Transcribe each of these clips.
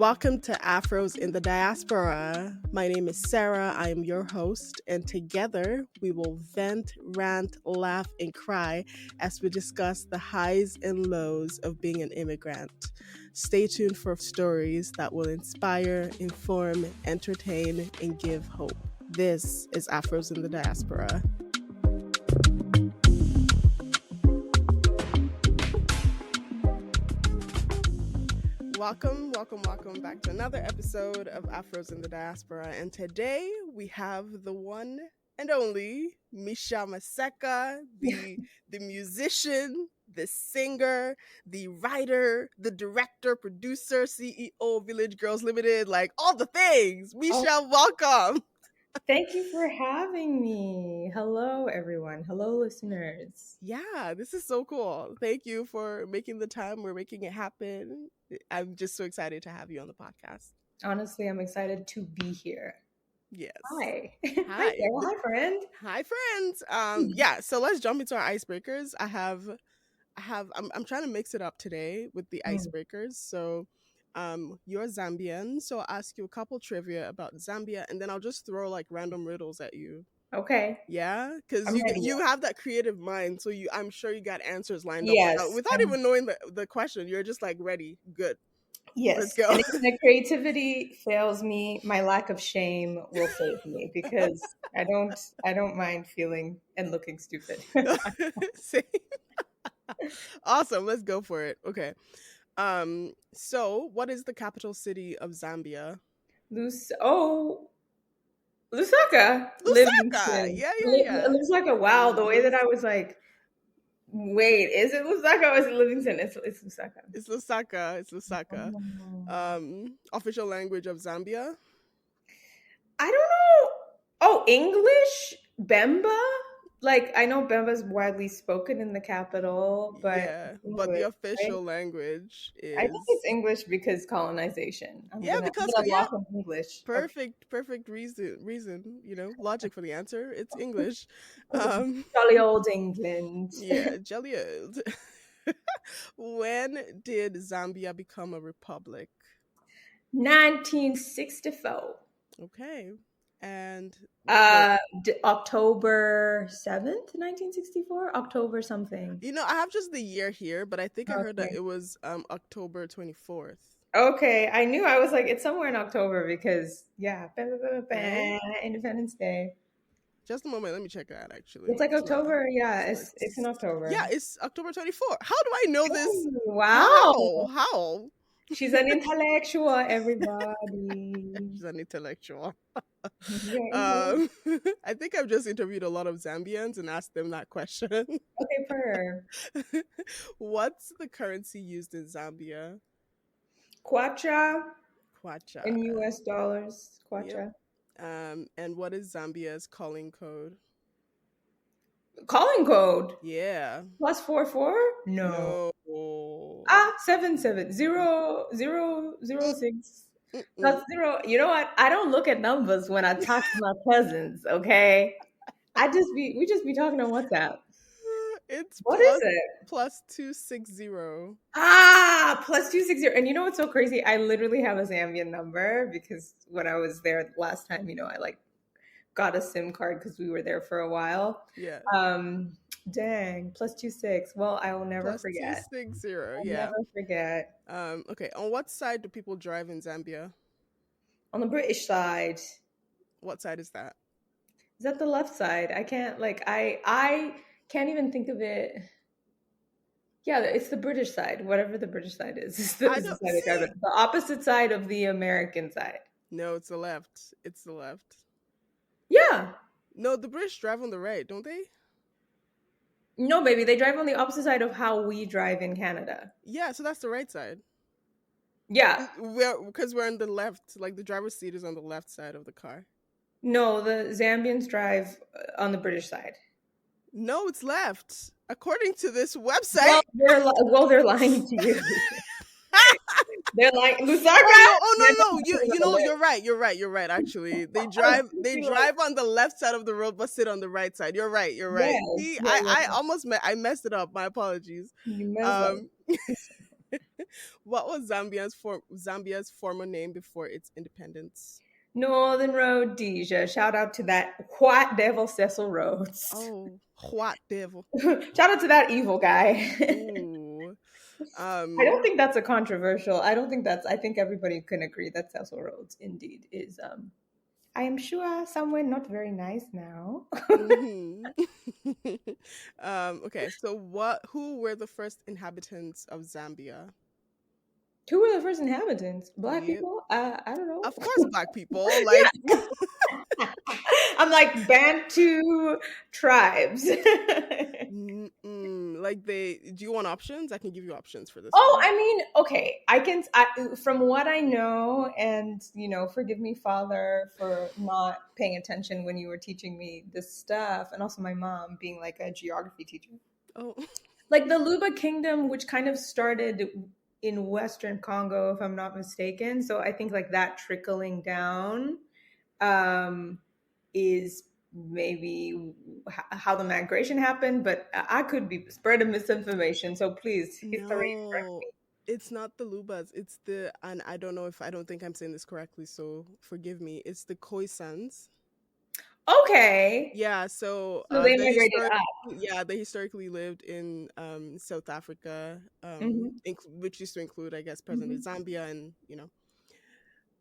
Welcome to Afros in the Diaspora. My name is Sarah. I am your host, and together we will vent, rant, laugh, and cry as we discuss the highs and lows of being an immigrant. Stay tuned for stories that will inspire, inform, entertain, and give hope. This is Afros in the Diaspora. Welcome back to another episode of Afros in the Diaspora. And today we have the one and only Misha Maseka, the musician, the singer, the writer, the director, producer, CEO of Village Girls Limited, like all the things. Misha, welcome. Thank you for having me. Hello, everyone. Hello, listeners. Yeah, this is so cool. Thank you for making the time. We're making it happen. I'm just so excited to have you on the podcast. Honestly, I'm excited to be here. Yes. Hi. Hi. Hi, friend. Hi, friends. Yeah, so let's jump into our icebreakers. I'm trying to mix it up today with the icebreakers. So you're Zambian, so I'll ask you a couple trivia about Zambia, and then I'll just throw like random riddles at you. Okay. Yeah, because you have that creative mind, so I'm sure you got answers lined up without even knowing the question. You're just like ready, good. Yes. Let's go. And if my creativity fails me, my lack of shame will save me because I don't mind feeling and looking stupid. Same. Awesome. Let's go for it. Okay. So what is the capital city of Zambia? Lusaka. Lusaka. Yeah. Lusaka. Wow, the way that I was like, wait, is it Lusaka or is it Livingston? It's Lusaka. It's Lusaka. Oh. Official language of Zambia? I don't know. Oh, English? Bemba? Like, I know Bemba is widely spoken in the capital, but yeah, but the official language is. I think it's English because colonization. Because English. Perfect reason. You know, logic for the answer. It's English. Jolly old England. Yeah, jolly old. When did Zambia become a republic? 1964. Okay. And October 7th, 1964, October something. You know, I have just the year here, but I think I heard that it was October 24th. Okay, I knew. I was like, it's somewhere in October because Independence Day. Just a moment, let me check that actually. It's like October, it's in October. Yeah, it's October 24th. How do I know this? Wow. How? She's an intellectual, everybody. She's an intellectual. I think I've just interviewed a lot of Zambians and asked them that question. Okay, for her. What's the currency used in Zambia? Kwacha. In US dollars, Kwacha. Yep. And what is Zambia's calling code? Calling code? Yeah. +44? No. 7700006. That's 0. You know what? I don't look at numbers when I talk to my cousins, okay? We just be talking on WhatsApp. What is it? +260. +260. And you know what's so crazy? I literally have a Zambian number because when I was there last time, you know, I like got a SIM card because we were there for a while. Yeah. Dang, +26. Well, I will never forget. +260. I'll never forget. Okay. On what side do people drive in Zambia? On the British side. What side is that? Is that the left side? I can't I can't even think of it. Yeah, it's the British side. Whatever the British side is. It's the side I drive it. The opposite side of the American side. No, it's the left. It's the left. Yeah. No, the British drive on the right, don't they? No, baby, they drive on the opposite side of how we drive in Canada. Yeah, so that's the right side. Yeah. Because we're on the left, like the driver's seat is on the left side of the car. No, the Zambians drive on the British side. No, it's left. According to this website. They're lying to you. They're like Lusaka. No. You know, you're right. Actually, they drive on the left side of the road, but sit on the right side. You're right. Yes, see, I messed it up. My apologies. You messed up. What was Zambia's former name before its independence? Northern Rhodesia. Shout out to that white devil Cecil Rhodes. Oh, what devil. Shout out to that evil guy. Ooh. I don't think that's a controversial. I think everybody can agree that Cecil Rhodes indeed is I am sure somewhere not very nice now. Mhm. Okay, so who were the first inhabitants of Zambia? Who were the first inhabitants? Black Yep. people? I don't know. Of course, Black people. Like, I'm like Bantu tribes. like do you want options? I can give you options for this Oh, one. I mean, okay. From what I know, and forgive me, Father, for not paying attention when you were teaching me this stuff, and also my mom being like a geography teacher. Oh. Like the Luba Kingdom, which kind of started in Western Congo, if I'm not mistaken. So I think like that trickling down is maybe how the migration happened, but I could be spreading misinformation. So please, history correct No, me. it's not the Lubas. And I don't think I'm saying this correctly, so forgive me. It's the Khoisans. Okay, Yeah, so so they migrated up. they historically lived in South Africa, Hmm. which used to include, I guess, present-day Hmm. Zambia, and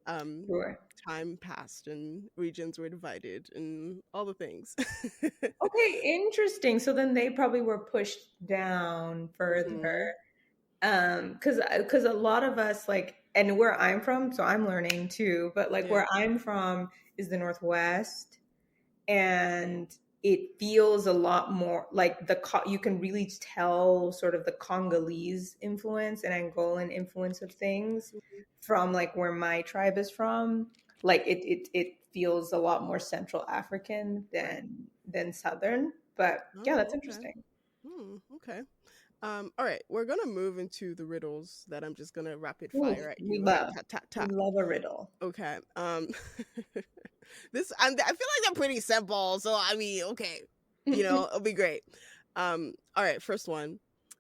um, Sure. time passed and regions were divided and all the things. Okay, interesting. So then they probably were pushed down further. Hmm. Because a lot of us like, and where I'm from, so I'm learning too, but like Yeah. where I'm from is the Northwest, and it feels a lot more like you can really tell sort of the Congolese influence and Angolan influence of things from like where my tribe is from. Like it feels a lot more Central African Right. than Southern. But yeah, that's Oh, okay. interesting. Okay. All right, we're gonna move into the riddles that I'm just gonna rapid Ooh, fire at we you. love Ta ta we ta. love a riddle. Okay. I feel like they're pretty simple, so I mean, okay, it'll be great. All right, first one.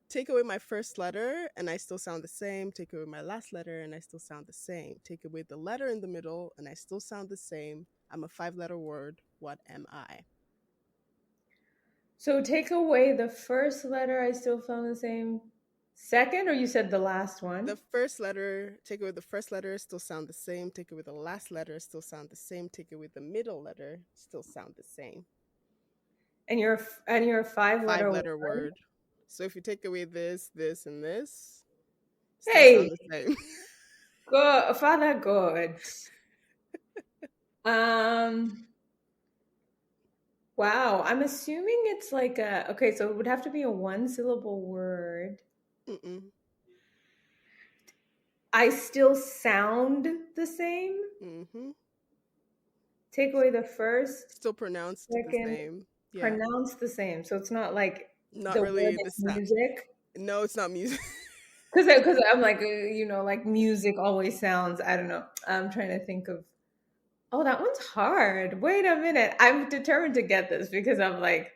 Take away my first letter and I still sound the same. Take away my last letter and I still sound the same. Take away the letter in the middle and I still sound the same. I'm a 5-letter word. What am I? So take away the first letter, I still found the same. Second, or you said the last one? The first letter, take away the first letter, still sound the same. Take away the last letter, still sound the same. Take away the middle letter, still sound the same. And you're a 5 letter 5-letter word. word. So if you take away this, and this, still Hey, sound the same. God, Father God. Um, wow. I'm assuming it's like okay, so it would have to be a one syllable word. Mm-mm. I still sound the same. Mm-hmm. Take away the first, Still pronounced the second, same. Yeah. pronounce the same. So it's not like Not the word really the is sound. music. No, it's not music. Because I'm like, like music always sounds, I don't know. I'm trying to think of, oh, that one's hard. Wait a minute. I'm determined to get this because I'm like,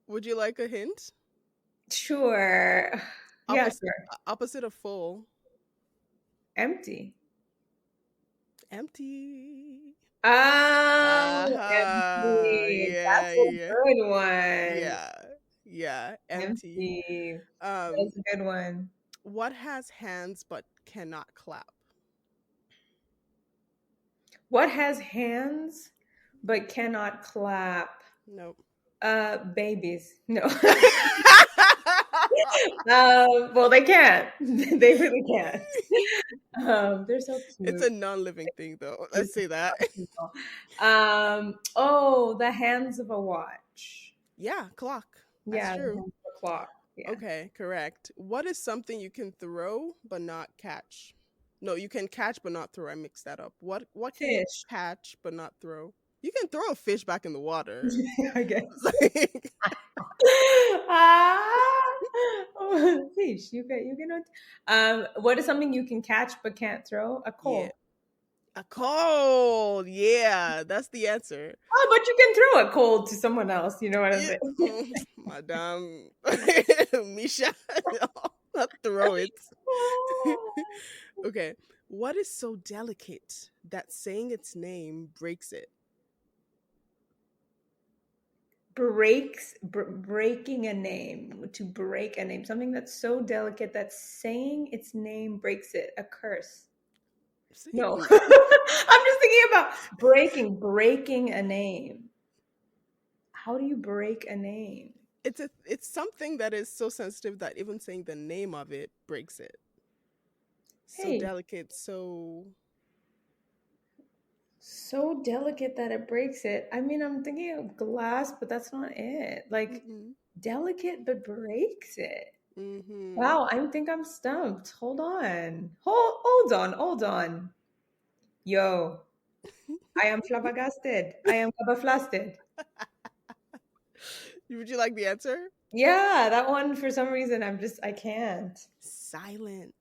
Would you like a hint? sure. Yeah, Opposite sure. opposite of full. Empty. Empty. Oh, Uh-huh. empty. Yeah, That's a yeah. good one. Yeah. Yeah. Empty. Empty. Um, That's a good one. what has hands but cannot clap? What has hands but cannot clap? Nope. Babies. No. Well, they can't. They really can't. They're so It's cute. a non-living thing though. Let's say that. Oh, the hands of a watch. Yeah, clock. That's Yeah, the true. hands of a clock. Yeah. Okay, correct. What is something you can throw but not catch? No, you can catch but not throw. I mixed that up. What can you Fish. catch but not throw? You can throw a fish back in the water. I guess. Ah, oh, fish. You cannot. What is something you can catch but can't throw? A Yeah. coal. A cold. Yeah, that's the answer. Oh, but you can throw a coal to someone else. You know what I'm Yeah. saying? Madame Misha. Not throw it. Okay. What is so delicate that saying its name breaks it? Breaking a name, to break a name, something that's so delicate that saying its name breaks it, a curse. No. Saying I'm just thinking about breaking a name. How do you break a name? it's something that is so sensitive that even saying the name of it breaks it. So Hey, delicate, so so delicate that it breaks it. I mean, I'm thinking of glass, but that's not it. Like mm-hmm. delicate but breaks it. Mm-hmm. Wow, I think I'm stumped. Hold on. Hold on. Yo, I am flabbergasted. I am flabbergasted. Would you like the answer? Yeah, that one for some reason I can't. Silence.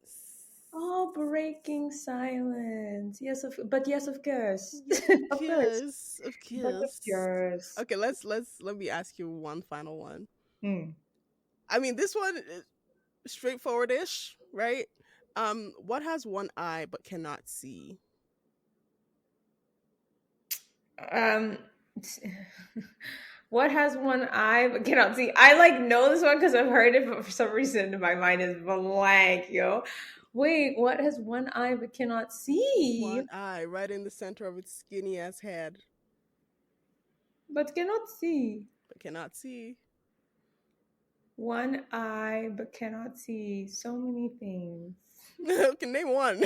Oh, breaking silence. But yes, of course. Yes, of Of course. course, of But of course. course. Okay, let me ask you one final one. Hmm. I mean, this one is straightforward-ish, right? What has one eye but cannot see? Um what has one eye but cannot see? I like know this one because I've heard it, but for some reason my mind is blank, yo. Wait, what has one eye but cannot see? One eye, right in the center of its skinny ass head, But cannot see. but cannot see. One eye but cannot see. So many things. Okay, name one.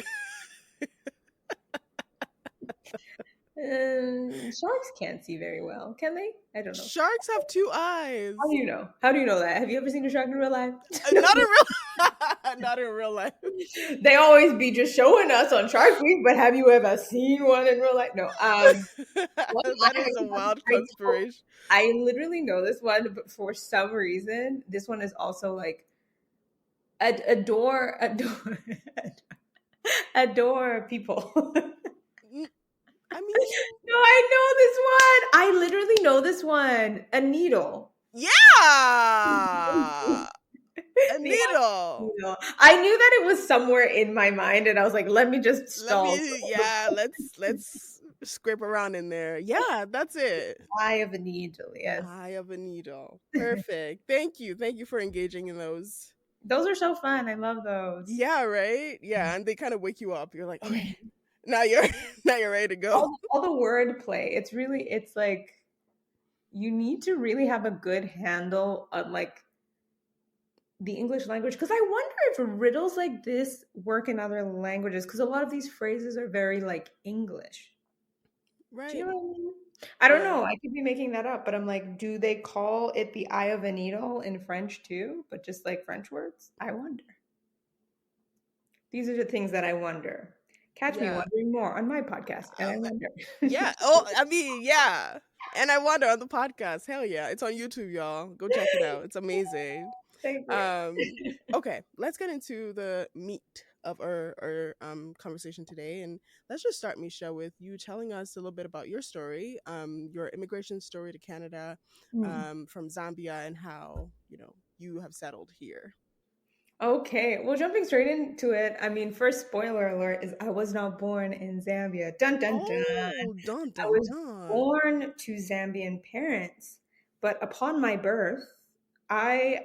Sharks can't see very well, can they? I don't know. Sharks have two eyes. How do you know? How do you know that? Have you ever seen a shark in real life? Not in real, not in real life. They always be just showing us on Shark Week, but have you ever seen one in real life? No. One That eye, is a wild conspiration. I literally know this one, but for some reason, this one is also like adore, adore people. I mean, No, I know this one. I literally know this one. A needle. yeah, a The needle. needle. I knew that it was somewhere in my mind, and I was like, let me just Let stall. me, yeah, let's scrape around in there. Yeah, that's it. Eye of a needle, yes. Eye of a needle. Perfect. Thank you for engaging in those. Those are so fun. I love those. Yeah, right. Yeah, and they kind of wake you up. You're like, okay, now you're now you're ready to go. All the word play. It's like you need to really have a good handle on like the English language, because I wonder if riddles like this work in other languages, because a lot of these phrases are very like English. Do you Right. know what I mean? I don't Yeah. know. I could be making that up, but I'm like, do they call it the eye of a needle in French too? But just like French words? I wonder. These are the things that I wonder. Catch me Yeah. wondering more on my podcast, and I wonder. Yeah. Oh, I mean, yeah. And I wonder on the podcast. Hell yeah. It's on YouTube, y'all. Go check it out. It's amazing. Thank you. Okay, let's get into the meat of our conversation today. And let's just start, Misha, with you telling us a little bit about your story, your immigration story to Canada, Hmm. from Zambia, and how, you have settled here. Okay, well, jumping straight into it, I mean, first spoiler alert is I was not born in Zambia. Dun dun dun. Oh, dun I dun was dun. born to Zambian parents, but upon my birth, I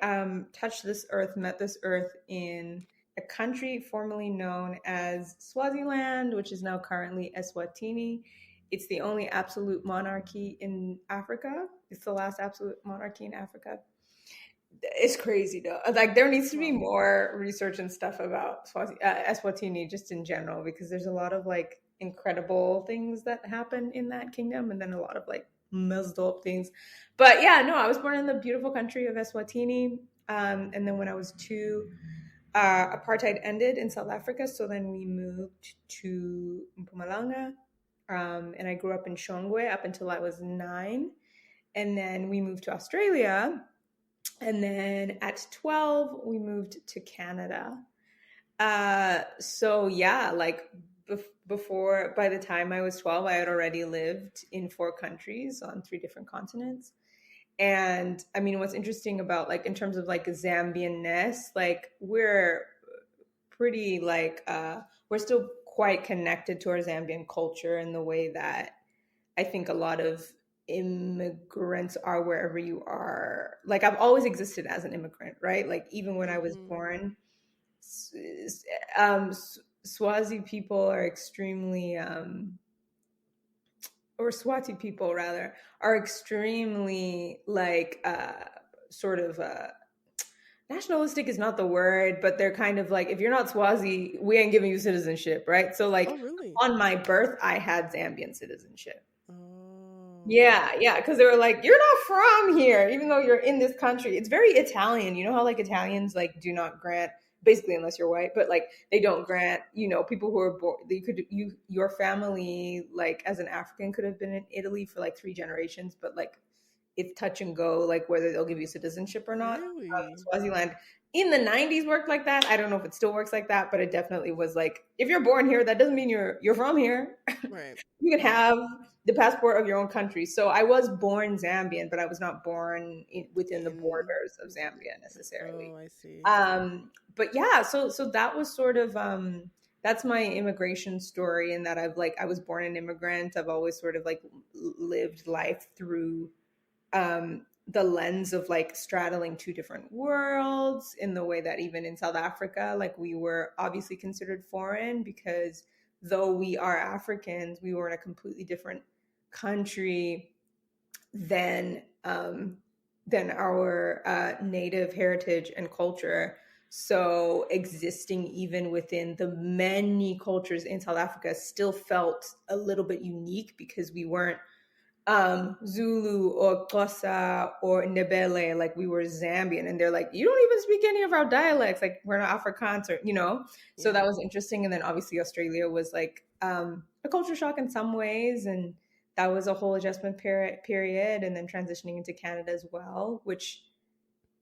touched this earth, met this earth in a country formerly known as Swaziland, which is now currently Eswatini. It's the only absolute monarchy in Africa. It's the last absolute monarchy in Africa. It's crazy though. Like there needs to be Wow. more research and stuff about Eswatini just in general, because there's a lot of like incredible things that happen in that kingdom, and then a lot of like messed up things. But yeah, no, I was born in the beautiful country of Eswatini, and then when I was two, apartheid ended in South Africa, so then we moved to Mpumalanga, and I grew up in Shongwe up until I was 9, and then we moved to Australia, and then at 12 we moved to Canada. So yeah, like before, by the time I was 12, I had already lived in 4 countries on 3 different continents. And I mean, what's interesting about like in terms of like Zambianness, like we're pretty like we're still quite connected to our Zambian culture in the way that I think a lot of immigrants are wherever you are. Like I've always existed as an immigrant, right? Like even when I was Mm-hmm. born, um, Swazi people are extremely, or Swati people rather, are extremely like sort of nationalistic is not the word, but they're kind of like, if you're not Swazi, we ain't giving you citizenship, right? So Oh, like really? on my birth, I had Zambian citizenship. Oh. Yeah, because they were like, you're not from here, even though you're in this country. It's very Italian. You know how like Italians like do not grant, basically unless you're white, but like they don't grant, people who are born. Your family like as an African could have been in Italy for like 3 generations, but like it's touch and go, like whether they'll give you citizenship or not. Really? Swaziland in the 90s worked like that. I don't know if it still works like that, but it definitely was like, if you're born here, that doesn't mean you're from here. Right. You can Right. have the passport of your own country. So I was born Zambian, but I was not born within the In. borders of Zambia necessarily. Oh, I see. But yeah, so that was sort of that's my immigration story, in that I was born an immigrant. I've always sort of like lived life through the lens of like straddling two different worlds, in the way that even in South Africa, like we were obviously considered foreign, because though we are Africans, we were in a completely different country than our native heritage and culture. So existing even within the many cultures in South Africa still felt a little bit unique, because we weren't Zulu or Xhosa or Ndebele, like we were Zambian, and they're like, you don't even speak any of our dialects, like we're not Afrikaans, or. So Yeah. that was interesting. And then obviously Australia was like a culture shock in some ways, and that was a whole adjustment period, and then transitioning into Canada as well, which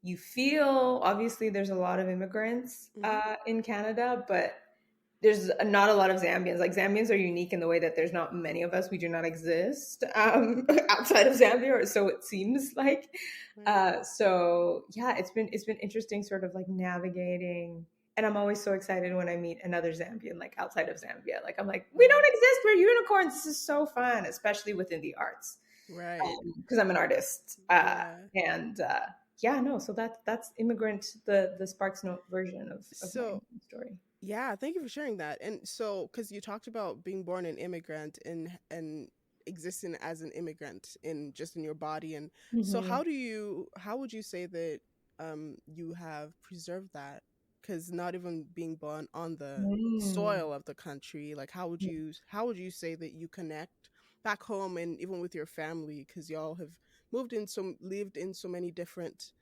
you feel obviously there's a lot of immigrants Mm-hmm. in Canada, but there's not a lot of Zambians. Like Zambians are unique in the way that there's not many of us. We do not exist outside of Zambia, or so it seems like. Right. So yeah, it's been interesting, sort of like navigating. And I'm always so excited when I meet another Zambian, like outside of Zambia. Like I'm like, we don't Right. exist. We're unicorns. This is so fun, especially within the arts, Right. because I'm an artist. Yeah. And yeah, no. So that's immigrant, the Sparks Note version of my So, story. yeah, thank you for sharing that. And so, because you talked about being born an immigrant and existing as an immigrant in just in your body, and so Mm-hmm. how would you say that you have preserved that? Because not even being born on the Mm. soil of the country, like how would you say that you connect back home and even with your family? Because y'all have lived in so many different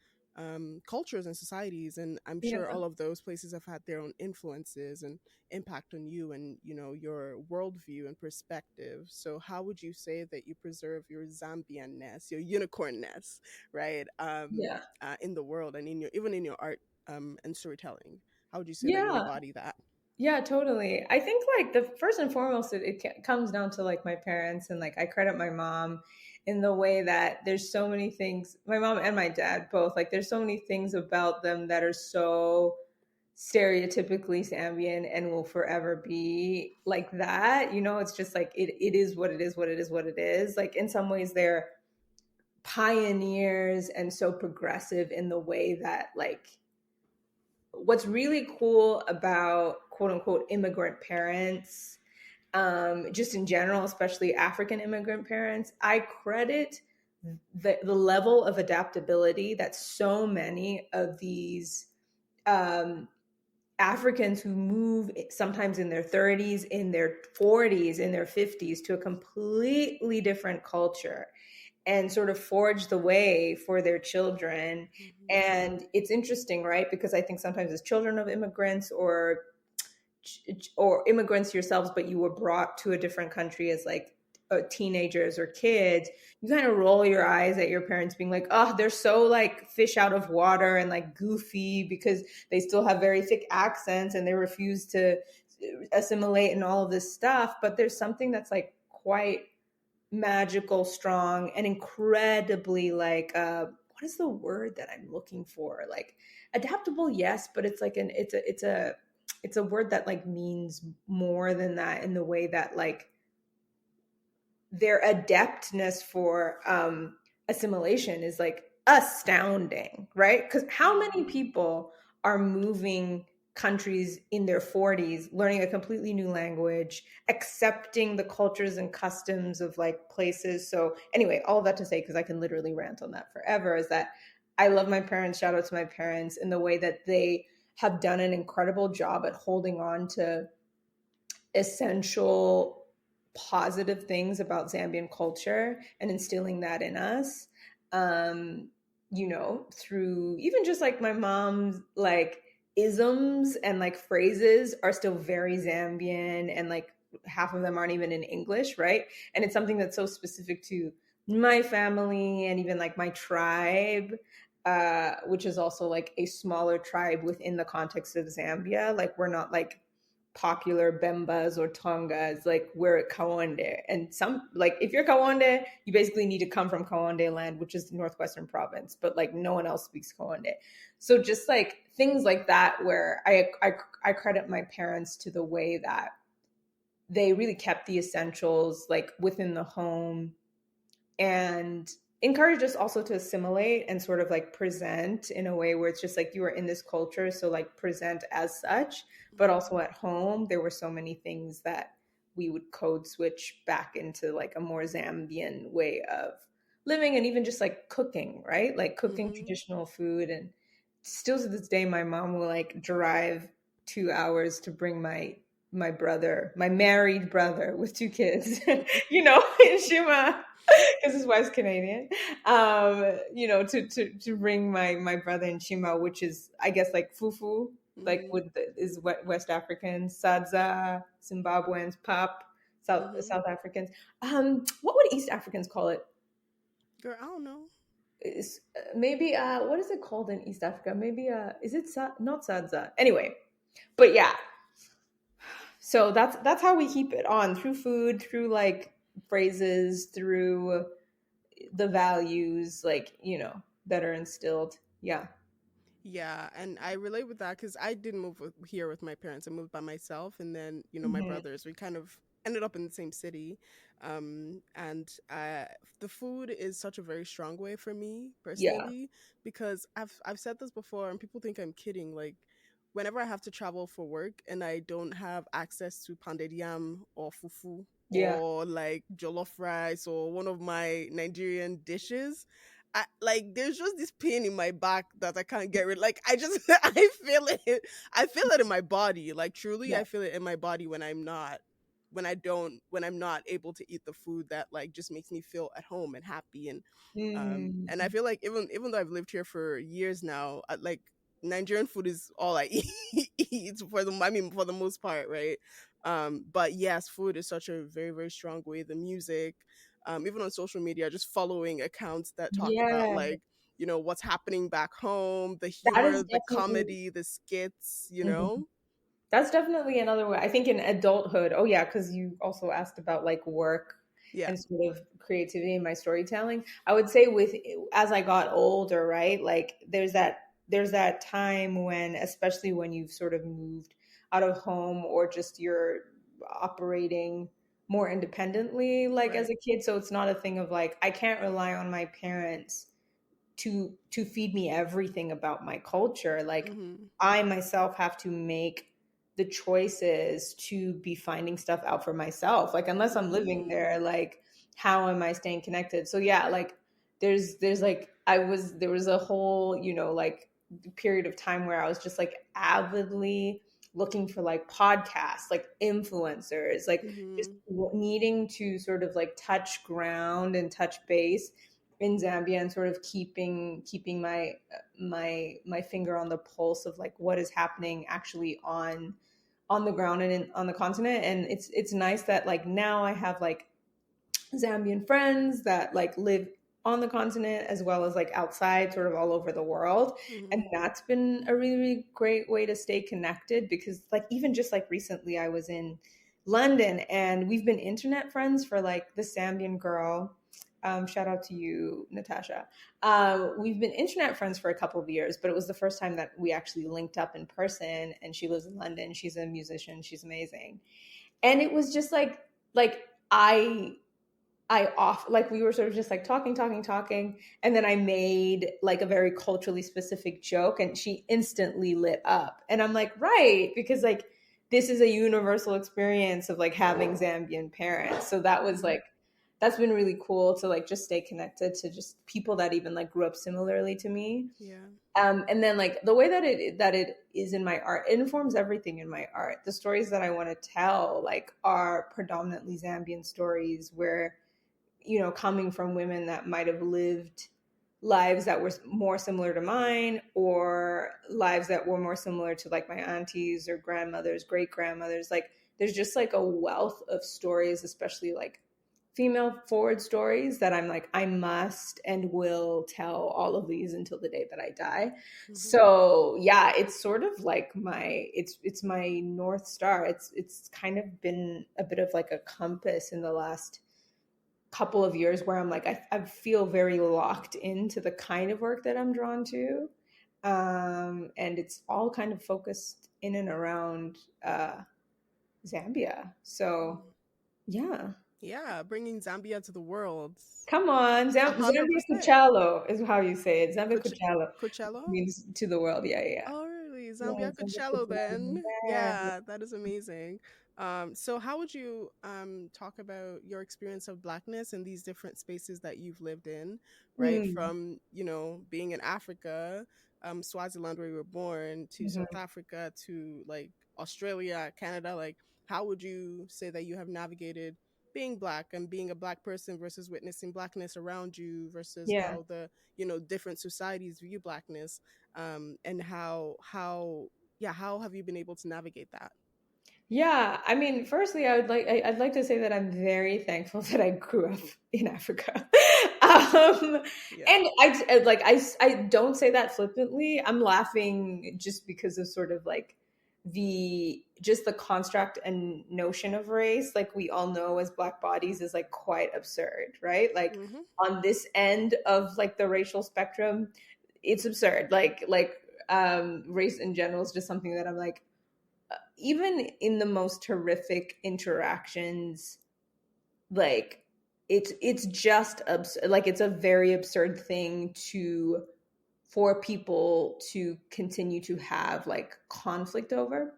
cultures and societies, and I'm Yeah, sure all of those places have had their own influences and impact on you and your worldview and perspective. So how would you say that you preserve your Zambianness, your unicornness, right, yeah, in the world and in your even in your art and storytelling? How would you say that you yeah, embody that? yeah, totally. I think like the first and foremost, it comes down to like my parents, and like I credit my mom in the way that there's so many things, my mom and my dad both, like there's so many things about them that are so stereotypically Zambian and will forever be like that. It's just like it is what it is, what it is, what it is. Like in some ways they're pioneers and so progressive in the way that like what's really cool about quote unquote immigrant parents, just in general, especially African immigrant parents, I credit the level of adaptability that so many of these um, Africans who move sometimes in their 30s, in their 40s, in their 50s to a completely different culture and sort of forge the way for their children. Hmm. And it's interesting, right? Because I think sometimes as children of immigrants or immigrants yourselves, but you were brought to a different country as like teenagers or kids, you kind of roll your eyes at your parents being like, oh, they're so like fish out of water and like goofy because they still have very thick accents and they refuse to assimilate and all of this stuff. But there's something that's like quite magical, strong, and incredibly like what is the word that I'm looking for? Like adaptable, yes, but it's like it's a it's a word that like means more than that, in the way that like their adeptness for assimilation is like astounding, right? Because how many people are moving countries in their 40s, learning a completely new language, accepting the cultures and customs of like places? So anyway, all of that to say, because I can literally rant on that forever, is that I love my parents. Shout out to my parents in the way that they have done an incredible job at holding on to essential positive things about Zambian culture and instilling that in us. You know, through even just like my mom's like isms and like phrases are still very Zambian, and like half of them aren't even in English, right? And it's something that's so specific to my family and even like my tribe, which is also like a smaller tribe within the context of Zambia. Like we're not like popular Bembas or Tongas, like we're Kawande. And some, like if you're Kawande, you basically need to come from Kawande land, which is the northwestern province, but like no one else speaks Kawande. So just like things like that, where I credit my parents to the way that they really kept the essentials like within the home, and encourage us also to assimilate and sort of like present in a way where it's just like you are in this culture, so like present as such. But also at home there were so many things that we would code switch back into like a more Zambian way of living, and even just like cooking, right? Like cooking traditional food. And still to this day my mom will like drive 2 hours to bring my brother, my married brother with 2 kids, you know, in Shima, because his wife's Canadian. You know, to bring my brother in Shima, which is I guess like fufu, like with is West Africans, sadza, Zimbabweans, pap, South Africans. What would East Africans call it? Girl, I don't know. Is maybe what is it called in East Africa? Maybe is it not sadza? Anyway, but yeah. So that's how we keep it on, through food, through like phrases, through the values, like, you know, that are instilled. Yeah. Yeah, and I relate with that because I didn't here with my parents. I moved by myself, and then my Hmm. brothers. We kind of ended up in the same city, and the food is such a very strong way for me Yeah. personally, because I've said this before, and people think I'm kidding. Like whenever I have to travel for work and I don't have access to pounded yam or fufu Yeah. or like jollof rice or one of my Nigerian dishes, like there's just this pain in my back that I can't get rid. Like I just I feel it. I feel it in my body. Like truly, Yeah. I feel it in my body when I'm not able to eat the food that like just makes me feel at home and happy. And I Mm. feel like even though I've lived here for years now, like Nigerian food is all I eat for the most part, right? But yes, food is such a very, very strong way. The music, even on social media, just following accounts that talk about Yeah. like, what's happening back home, the That humor, is the definitely. comedy, the skits, Mhm. That's definitely another way. I think in adulthood, oh yeah, because you also asked about like work Yeah. and sort of creativity in my storytelling. I would say with as I got older, right? Like there's that time when, especially when you've sort of moved out of home, or just you're operating more independently, like as Right. a kid. So it's not a thing of like I can't rely on my parents to feed me everything about my culture. Like Mm-hmm. I myself have to make the choices to be finding stuff out for myself. Like unless I'm living Mm-hmm. there, like how am I staying connected? So yeah, like there's like there was a whole, you know, like period of time where I was just like avidly looking for like podcasts, like influencers, like just Mm-hmm. needing to sort of like touch ground and touch base in Zambia, and sort of keeping my finger on the pulse of like what is happening actually on the ground and on the continent. And it's nice that like now I have like Zambian friends that like live on the continent as well as like outside, sort of all over the world. And Mm-hmm. that's been a really, really great way to stay connected, because like even just like recently I was in London, and we've been internet friends for like the Zambian girl. Shout out to you, Natasha. We've been internet friends for a couple of years, but it was the first time that we actually linked up in person. And she lives in London. She's a musician. She's amazing. And it was just like like we were sort of just like talking, and then I made like a very culturally specific joke, and she instantly lit up. And I'm like, right, because like this is a universal experience of like having Zambian parents. So that was like, that's been really cool to like just stay connected to just people that even like grew up similarly to me. Yeah. And then like the way that it is in my art, it informs everything in my art. The stories that I want to tell like are predominantly Zambian stories where, you know, coming from women that might have lived lives that were more similar to mine, or lives that were more similar to like my aunties or grandmothers, great grandmothers. Like there's just like a wealth of stories, especially like female forward stories, that I'm like, I must and will tell all of these until the day that I die. Mm-hmm. So yeah, it's sort of like it's my North Star. It's kind of been a bit of like a compass in the last couple of years where I'm like, I feel very locked into the kind of work that I'm drawn to. And it's all kind of focused in and around Zambia. So yeah. Yeah, bringing Zambia to the world. Come on. Zambia Kuchalo is how you say it. Zambia Kuchalo means to the world. Yeah. Oh, really? Zambia Kuchalo then. Yeah, that is amazing. So how would you talk about your experience of Blackness in these different spaces that you've lived in, right? From, you know, being in Africa, Swaziland where you were born, to South Africa, to like Australia, Canada. Like, how would you say that you have navigated being Black and being a Black person versus witnessing Blackness around you versus how the, you know, different societies view Blackness, and how have you been able to navigate that? Yeah, I mean, firstly, I'd like to say that I'm very thankful that I grew up in Africa. And I don't say that flippantly. I'm laughing just because of sort of like the construct and notion of race, like we all know as Black bodies, is like quite absurd, right? Like on this end of like the racial spectrum, it's absurd. Like race in general is just something that I'm like, even in the most horrific interactions, like it's just like it's a very absurd thing for people to continue to have like conflict over.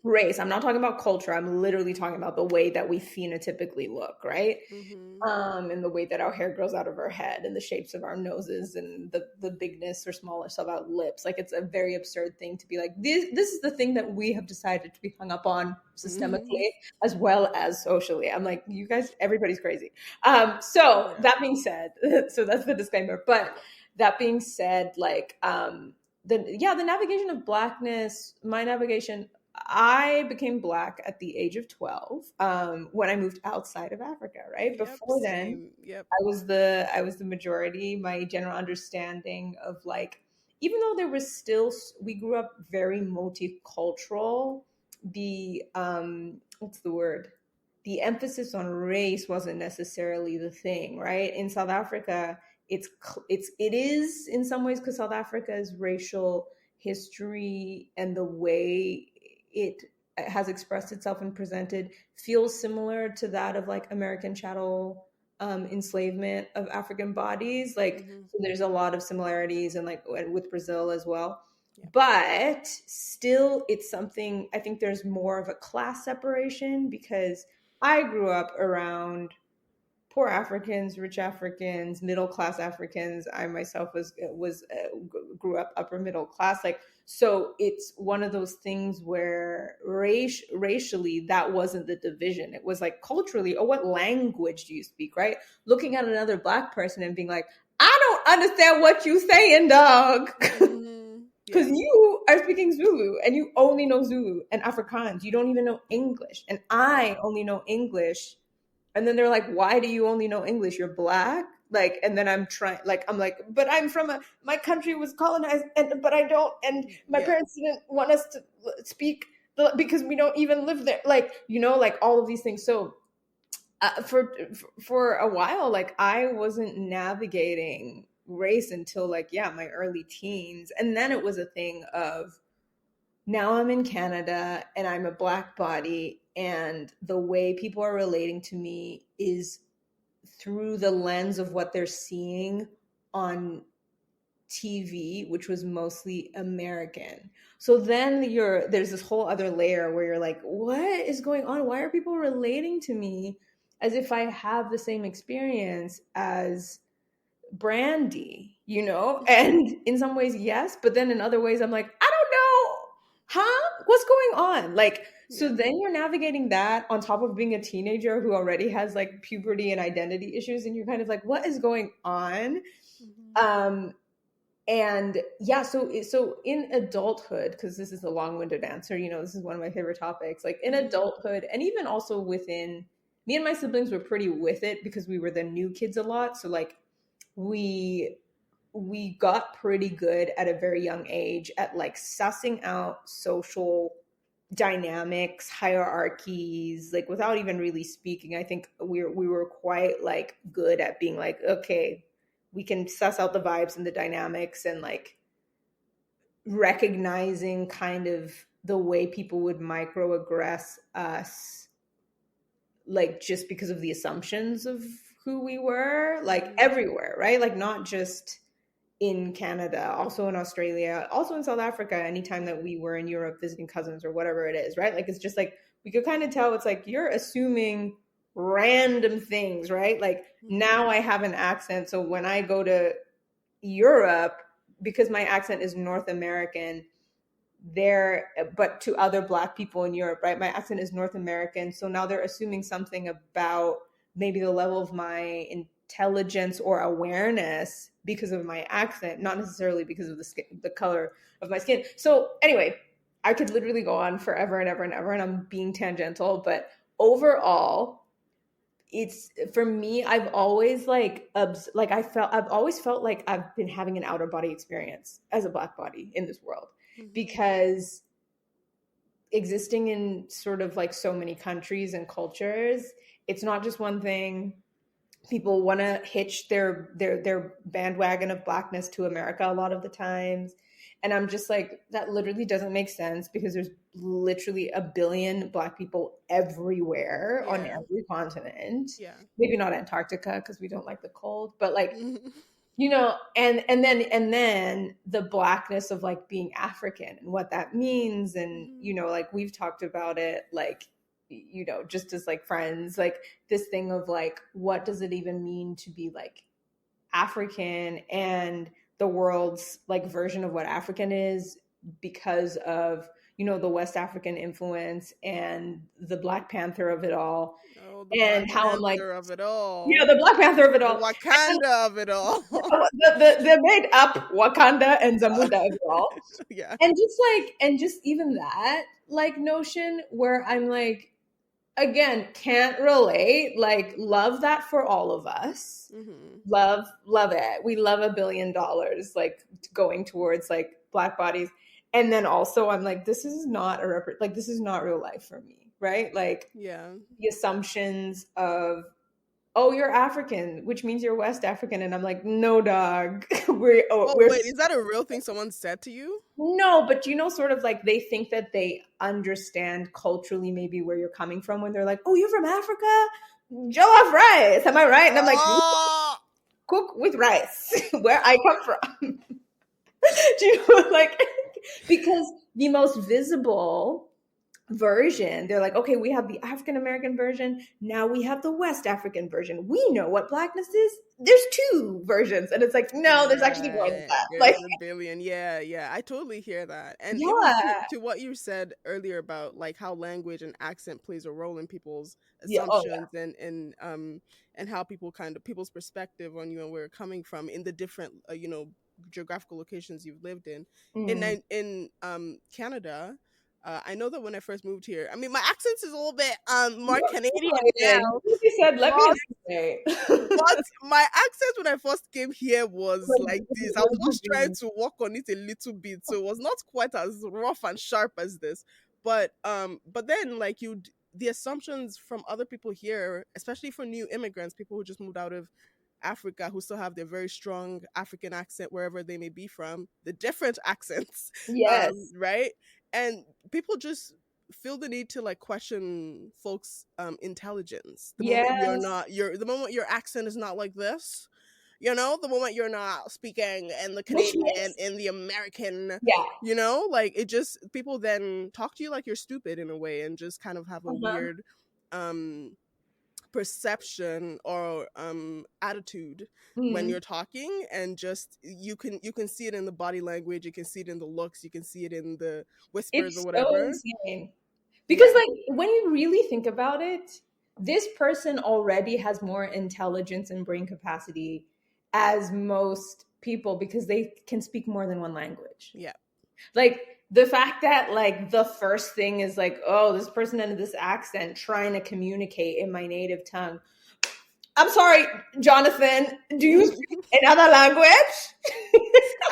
Race. I'm not talking about culture. I'm literally talking about the way that we phenotypically look, right? And the way that our hair grows out of our head, and the shapes of our noses, and the bigness or smallness of our lips. Like it's a very absurd thing to be like, this is the thing that we have decided to be hung up on systemically as well as socially. I'm like, you guys, everybody's crazy. So that being said, so that's the disclaimer. But that being said, like the navigation of Blackness, my navigation, I became Black at the age of 12 when I moved outside of Africa, right? Before then, I was the majority. My general understanding of like, even though there was still, we grew up very multicultural, the what's the word? The emphasis on race wasn't necessarily the thing, right? In South Africa, it is in some ways, because South Africa's racial history and the way it has expressed itself and presented feels similar to that of like American chattel enslavement of African bodies. Like so there's a lot of similarities, and like with Brazil as well. But still, it's something, I think there's more of a class separation, because I grew up around poor Africans, rich Africans, middle class Africans. I myself grew up upper middle class. Like, so it's one of those things where racially, that wasn't the division. It was like culturally, or what language do you speak, right? Looking at another Black person and being like, I don't understand what you saying, dog. Because you are speaking Zulu, and you only know Zulu and Afrikaans. You don't even know English. And I only know English. And then they're like, why do you only know English? You're Black? Like, and then I'm like, but I'm from my country was colonized, but I don't, and my parents didn't want us to speak because we don't even live there. Like, you know, like all of these things. So For a while, like I wasn't navigating race until like my early teens, and then it was a thing of now I'm in Canada and I'm a black body, and the way people are relating to me is through the lens of what they're seeing on TV, which was mostly American. So then there's this whole other layer where you're like, what is going on? Why are people relating to me as if I have the same experience as Brandy, you know? And in some ways, yes, but then in other ways, I'm like, I don't know. Huh? What's going on? Like, so then you're navigating that on top of being a teenager who already has like puberty and identity issues, and you're kind of like, what is going on? And yeah, so in adulthood, because this is a long-winded answer, you know, this is one of my favorite topics, like in adulthood, and even also within me and my siblings were pretty with it because we were the new kids a lot. So like we got pretty good at a very young age at like sussing out social dynamics, hierarchies, like without even really speaking. I think we were quite like good at being like, okay, we can suss out the vibes and the dynamics, and like recognizing kind of the way people would microaggress us, like just because of the assumptions of who we were, like everywhere, right? Like not just in Canada, also in Australia, also in South Africa, anytime that we were in Europe visiting cousins or whatever it is, right? Like it's just like we could kind of tell it's like you're assuming random things, right? Like now I have an accent, so when I go to Europe, because my accent is North American, there, but to other Black people in Europe, right? My accent is North American, so now they're assuming something about maybe the level of my intelligence or awareness because of my accent, not necessarily because of the color of my skin. So anyway, I could literally go on forever and ever and ever, and I'm being tangential, but overall, it's for me, I've always I've always felt like I've been having an outer body experience as a Black body in this world, because existing in sort of like so many countries and cultures, it's not just one thing. People want to hitch their bandwagon of Blackness to America a lot of the times. And I'm just like, that literally doesn't make sense, because there's literally a billion Black people everywhere on every continent. Maybe not Antarctica because we don't like the cold, but like, you know, and then the Blackness of like being African and what that means. And, you know, like we've talked about it, like, you know, just as like friends, like this thing of like, what does it even mean to be like African, and the world's like version of what African is, because of, you know, the West African influence and the Black Panther of it all. And how I'm like, of it all. Yeah, the Black Panther of it all. The Wakanda of it all. the made up Wakanda and Zamunda of it all. Yeah. And just even that like notion where I'm like, again, can't relate, like love that for all of us. Love it. We love $1 billion like going towards like Black bodies. And then also I'm like, this is not this is not real life for me, right? Like the assumptions of, oh, you're African, which means you're West African. And I'm like, no, dog. Wait, is that a real thing someone said to you? No, but you know, sort of like they think that they understand culturally maybe where you're coming from when they're like, oh, you're from Africa? Jollof rice. Am I right? And I'm like, cook with rice where I come from. Do you know, like, because the most visible version, they're like, okay, we have the African American version, now we have the West African version, we know what Blackness is, there's 2 versions. And it's like, no, there's actually more than that. There's like a billion. Yeah, I totally hear that. And even to what you said earlier about like how language and accent plays a role in people's assumptions and how people's perspective on you and where you're coming from in the different you know, geographical locations you've lived in. In Canada, I know that when I first moved here, I mean, my accent is a little bit more Canadian now. You said, let me say. But my accent when I first came here was like this. I was just trying to work on it a little bit, so it was not quite as rough and sharp as this. But then like the assumptions from other people here, especially for new immigrants, people who just moved out of Africa, who still have their very strong African accent wherever they may be from, the different accents, Yes. right? And people just feel the need to like question folks' intelligence the moment you're Yes. not the moment your accent is not like this, the moment you're not speaking in the Which Canadian, makes, in the American, yeah. like it just, people then talk to you like you're stupid in a way, and just kind of have a Uh-huh. weird um perception or attitude when Mm. you're talking. And just you can see it in the body language, you can see it in the looks, you can see it in the whispers or It's so whatever. insane. Because Yeah, like when you really think about it, this person already has more intelligence and brain capacity as most people because they can speak more than one language. yeah. Like the fact that like the first thing is like, oh, this person under this accent trying to communicate in my native tongue. I'm sorry, Jonathan, do you speak another language?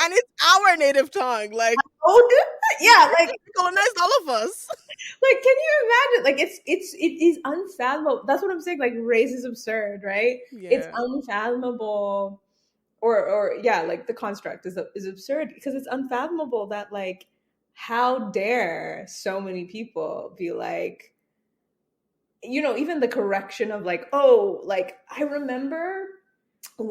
And it's our native tongue, like Oh, yeah, like they colonized all of us. like can you imagine, like it is unfathomable. That's what I'm saying, like race is absurd, right? It's Yeah. unfathomable, or yeah, like the construct is absurd because it's unfathomable that like how dare so many people be like, even the correction of like, oh, like I remember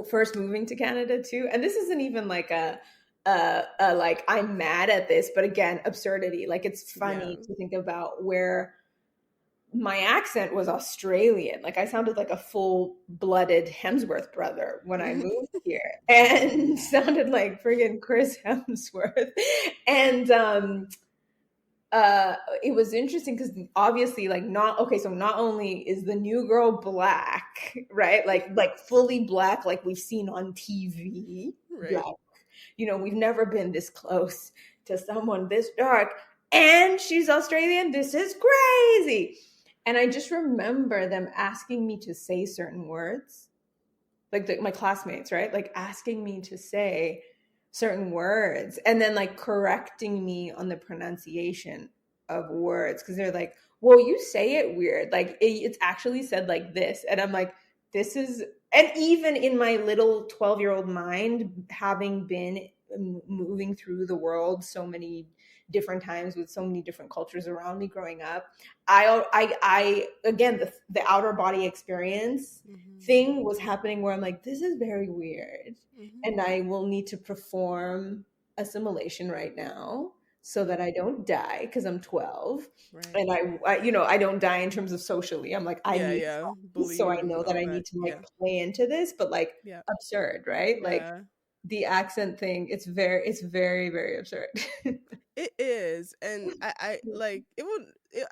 first moving to Canada too, and this isn't even like a like I'm mad at this, but again, absurdity. Like it's Yeah. funny to think about where my accent was Australian. Like I sounded like a full-blooded Hemsworth brother when I moved here, and sounded like friggin' Chris Hemsworth. And it was interesting because obviously like not okay, so not only is the new girl black, right, like fully black, like we've seen on TV, Right. black, we've never been this close to someone this dark, and she's Australian. This is crazy. And I just remember them asking me to say certain words, like my classmates, right, like asking me to say certain words and then like correcting me on the pronunciation of words because they're like, well, you say it weird, like it's actually said like this. And I'm like, this is, and even in my little 12-year-old mind, having been moving through the world so many different times with so many different cultures around me growing up, I again, the outer body experience Mm-hmm. thing was happening where I'm like, this is very weird. Mm-hmm. And I will need to perform assimilation right now so that I don't die because I'm 12. Right. And I don't die in terms of socially. I'm like, I Yeah, need yeah. this, so I Bullying know and that all I that. need to like Yeah. play into this, but like Yeah. absurd, right? Like Yeah. the accent thing, it's very, very absurd. It is, and I like it would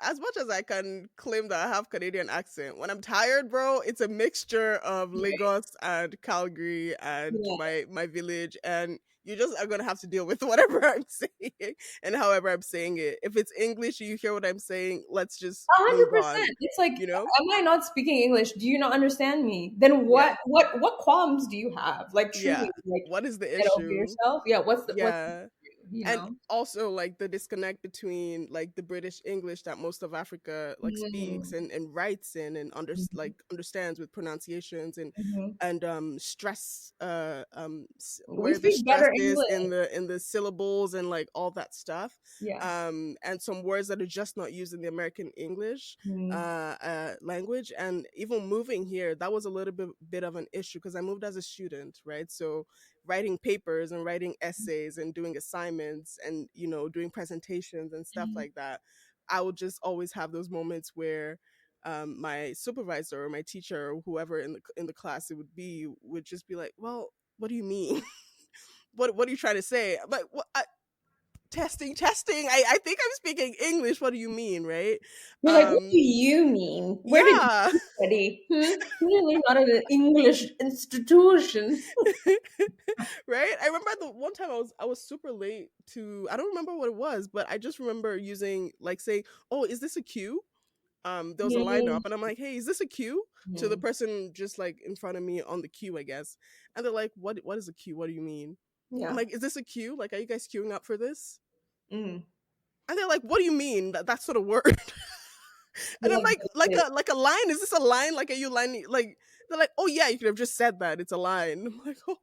as much as I can claim that I have Canadian accent. When I'm tired, bro, it's a mixture of Lagos and Calgary and Yeah, my village, and you just are gonna have to deal with whatever I'm saying and however I'm saying it. If it's English, you hear what I'm saying. Let's just move 100%. on. It's like, You know? am I not speaking English? Do you not understand me? Then Yeah, what qualms do you have? Like yeah. truly, like What is the get over issue? yourself. Yeah, what's the Yeah. issue, you And know? also like the disconnect between like the British English that most of Africa like speaks Mm, and writes in and mhm, understands with pronunciations mhm. and stress We where the speak stress better is English. in the syllables and like all that stuff, Yeah. and some words that are just not used in the American English Mm, language. And even moving here, that was a little bit of an issue because I moved as a student, right? So writing papers and writing essays and doing assignments and doing presentations and stuff mhm. like that, I would just always have those moments where my supervisor or my teacher or whoever in the class it would just be like, well, what do you mean? What are you trying to say? I'm like, what? Testing. I think I'm speaking English. What do you mean, right? You're like, what do you mean? Where did Yeah. you study? Clearly not at an English institution. Right? I remember the one time I was super late to, I don't remember what it was, but I just remember using like saying, "Oh, is this a cue?" There was a lineup, Mm, and I'm like, "Hey, is this a cue?" To the mm, person just like in front of me on the queue, I guess. And they're like, "What is a queue? What do you mean?" I'm yeah. like, "Is this a queue? Like, are you guys queuing up for this?" Mm. And they're like, "What do you mean? That's not a word." And You're I'm like, like a line? Is this a line? Like, are you lying? Like, they're like, oh yeah, you could have just said that. It's a line. I'm like, oh,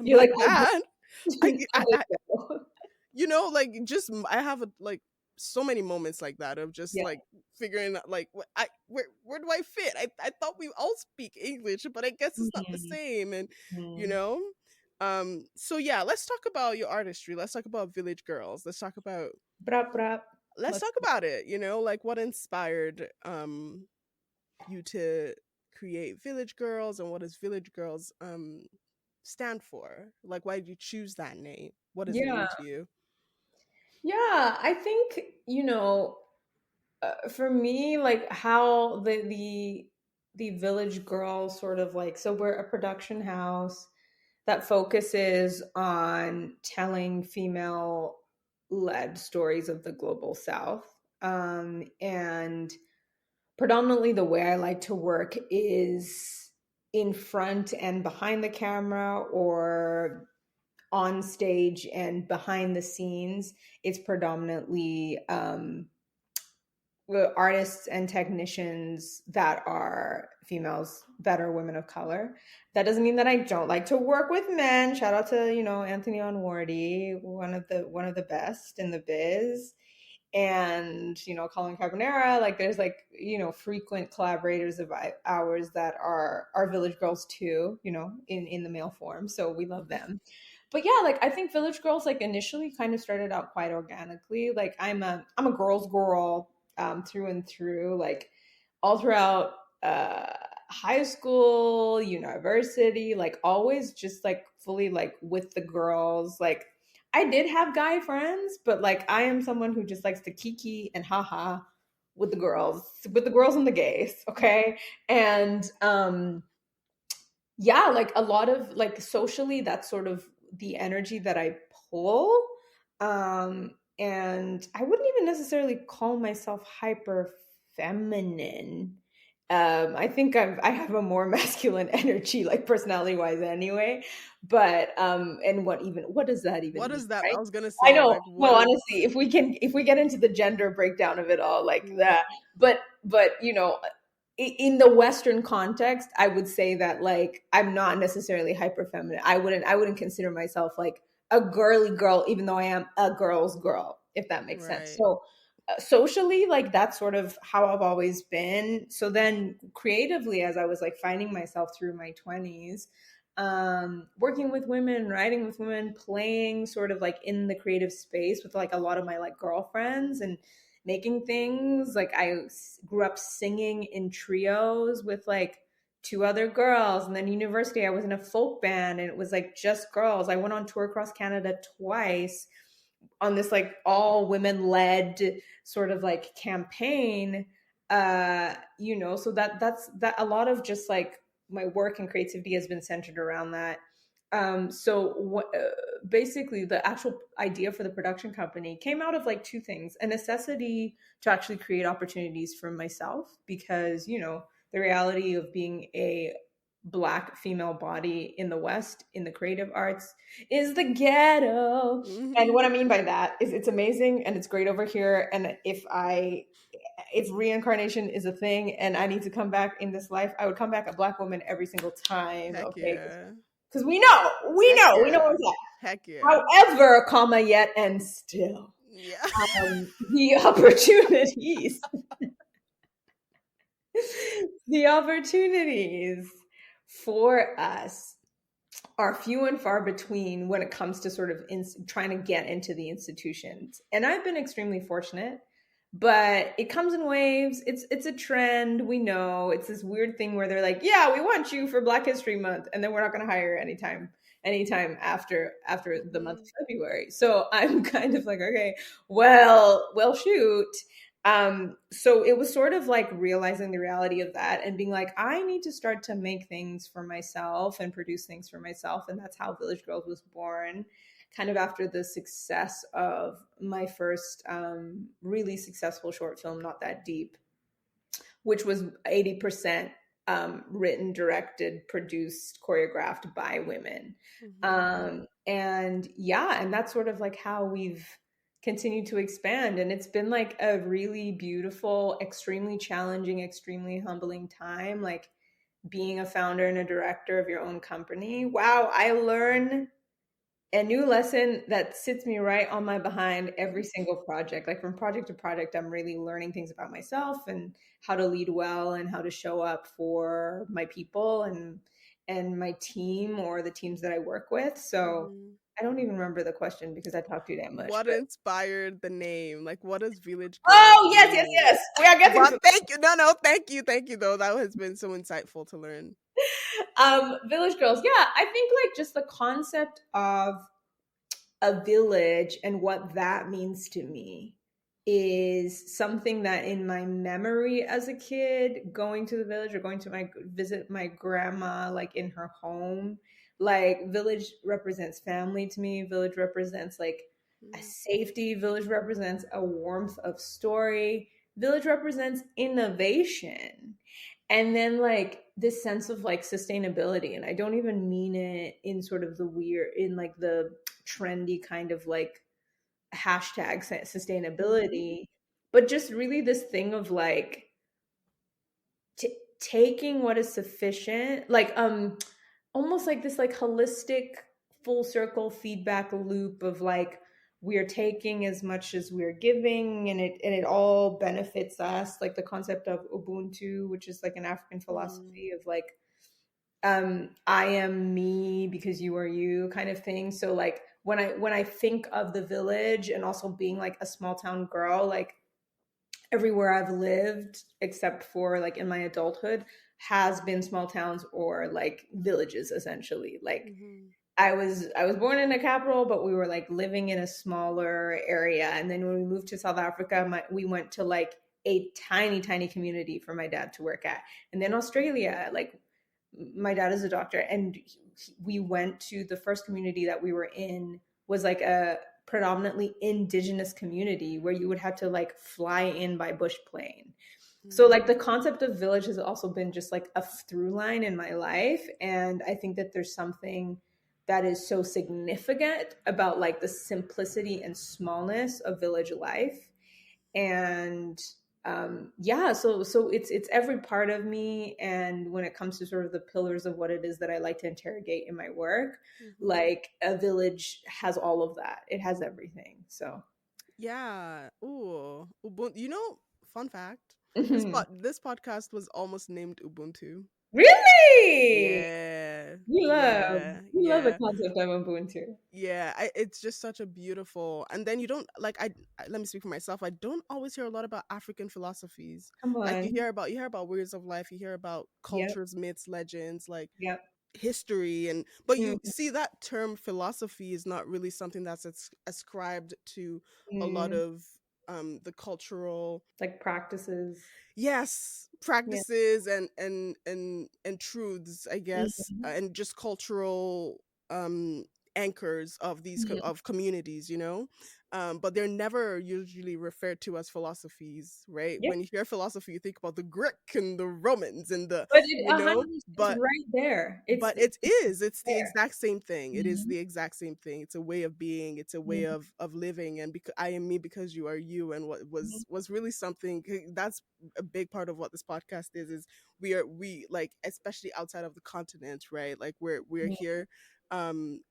you're my like, bad. I hope so. Like, just I have like so many moments like that of just Yeah. like figuring out like where do I fit? I thought we all speak English, but I guess it's not the Mhm. same. And you Mhm. know, so yeah, let's talk about your artistry. Let's talk about Village Girls. Brap, brap. Let's Let's talk about it. Like what inspired you to create Village Girls, and what does Village Girls stand for? Like, why did you choose that name? What does it Yeah. mean to you? Yeah, I think, for me, like how the Village Girl sort of like, so we're a production house that focuses on telling female led stories of the global south. And predominantly the way I like to work is in front and behind the camera, or on stage and behind the scenes. It's predominantly artists and technicians that are females, that are women of color. That doesn't mean that I don't like to work with men. Shout out to, Anthony Onwardy, one of the best in the biz, and Colin Carbonara. Like, there's like, frequent collaborators of ours that are Village Girls too, in the male form, so we love them. But yeah, like I think Village Girls like initially kind of started out quite organically. Like I'm a girls girl, through and through, like all throughout uh high school, university, like always just like fully like with the girls. Like I did have guy friends, but like I am someone who just likes to kiki and haha with the girls and the gays, okay? And yeah, like a lot of like socially, that's sort of the energy that I pull. And I wouldn't even necessarily call myself hyper feminine. I think I have a more masculine energy, like personality wise anyway. But and what does that even What mean, is that? right? I was gonna I say, know. like, No, what is? honestly, if we get into the gender breakdown of it all, like Mm, that, but in the Western context, I would say that like I'm not necessarily hyper feminine. I wouldn't consider myself like a girly girl, even though I am a girl's girl, if that makes sense. right. So socially, like that's sort of how I've always been. So then creatively, as I was like finding myself through my 20s, working with women, writing with women, playing sort of like in the creative space with like a lot of my like girlfriends, and making things. Like grew up singing in trios with like two other girls, and then university I was in a folk band and it was like just girls. I went on tour across Canada twice on this like all women led sort of like campaign. So that's a lot of just like my work and creativity has been centered around that. Basically the actual idea for the production company came out of like two things: a necessity to actually create opportunities for myself, because the reality of being a Black female body in the West in the creative arts is the ghetto. And Hmm. what I mean by that is it's amazing and it's great over here. And if reincarnation is a thing and I need to come back in this life, I would come back a Black woman every single time. Heck Okay, yeah. because we know Yeah. what's that. Heck yeah. However, comma, yet and still, Yeah. the opportunities, the opportunities for us are few and far between when it comes to sort of trying to get into the institutions. And I've been extremely fortunate, but it comes in waves. It's a trend. We know it's this weird thing where they're like, yeah, we want you for Black History Month, and then we're not going to hire anytime after the month of Mhm. February. So I'm kind of like, okay, well, shoot. So it was sort of like realizing the reality of that and being like, I need to start to make things for myself and produce things for myself. And that's how Village Girls was born, kind of after the success of my first really successful short film, Not That Deep, which was 80% written, directed, produced, choreographed by women. Mhm. And yeah, and that's sort of like how we've continue to expand. And it's been like a really beautiful, extremely challenging, extremely humbling time, like being a founder and a director of your own company. Wow, I learn a new lesson that sits me right on my behind every single project. Like from project to project, I'm really learning things about myself and how to lead well and how to show up for my people and my team or the teams that I work with. So Mm-hmm. I don't even remember the question because I talk to you that much. What But inspired the name? Like, what does Village Girl oh yes, yes, mean? yes. We are getting But to thank you. No, thank you though. That has been so insightful to learn. Village Girls. Yeah, I think like just the concept of a village and what that means to me is something that in my memory as a kid, going to the village or going to my visit my grandma like in her home, like village represents family to me. Village represents like a Mm. safety. Village represents a warmth of story. Village represents innovation. And then like this sense of like sustainability, and I don't even mean it in sort of the weird, in like the trendy kind of like hashtag Mm-hmm. sustainability, but just really this thing of like taking what is sufficient, like almost like this like holistic full circle feedback loop of like we're taking as much as we're giving, and it all benefits us, like the concept of Ubuntu, which is like an African Mm. philosophy of like I am me because you are you kind of thing. So like when I think of the village and also being like a small town girl, like everywhere I've lived except for like in my adulthood has been small towns or like villages essentially. Like Mm-hmm. I was born in a capital, but we were like living in a smaller area. And then when we moved to South Africa, we went to like a tiny, tiny community for my dad to work at. And then Australia, like my dad is a doctor, and we went to the first community that we were in was like a predominantly indigenous community where you would have to like fly in by bush plane. So like the Mm. concept of village has also been just like a through line in my life, and I think that there's something that is so significant about like the simplicity and smallness of village life. And yeah, so it's every part of me. And when it comes to sort of the pillars of what it is that I like to interrogate in my work, Mm-hmm. like a village has all of that. It has everything. So Yeah. Ooh. Ubuntu. Fun fact. mhm. This podcast was almost named Ubuntu. Really, Yeah. we love Yeah. we love the Yeah. concept of Ubuntu. Yeah, it's just such a beautiful. And then you don't like let me speak for myself. I don't always hear a lot about African philosophies. Come Like on. you hear about ways of life, you hear about Yep, cultures, myths, legends, like yep. history, and but you Mhm. see that term philosophy is not really something that's ascribed to a lot Mm. of the cultural, Like practices. yes, Yeah. practices and truths, I guess, Mhm. and just cultural um anchors of Mhm. of communities, but they're never usually referred to as philosophies, right? Yep. When you hear philosophy, you think about the Greek and the Romans and the But it you know 100%, it's but right there. but It's it's the there. exact same thing. It is Mhm. the exact same thing. It's a way of being, it's a way Mhm. of living. And because I am me because you are you, and what Mhm. was really something, that's a big part of what this podcast is we like, especially outside of the continent, right? Like we're Mhm. here, and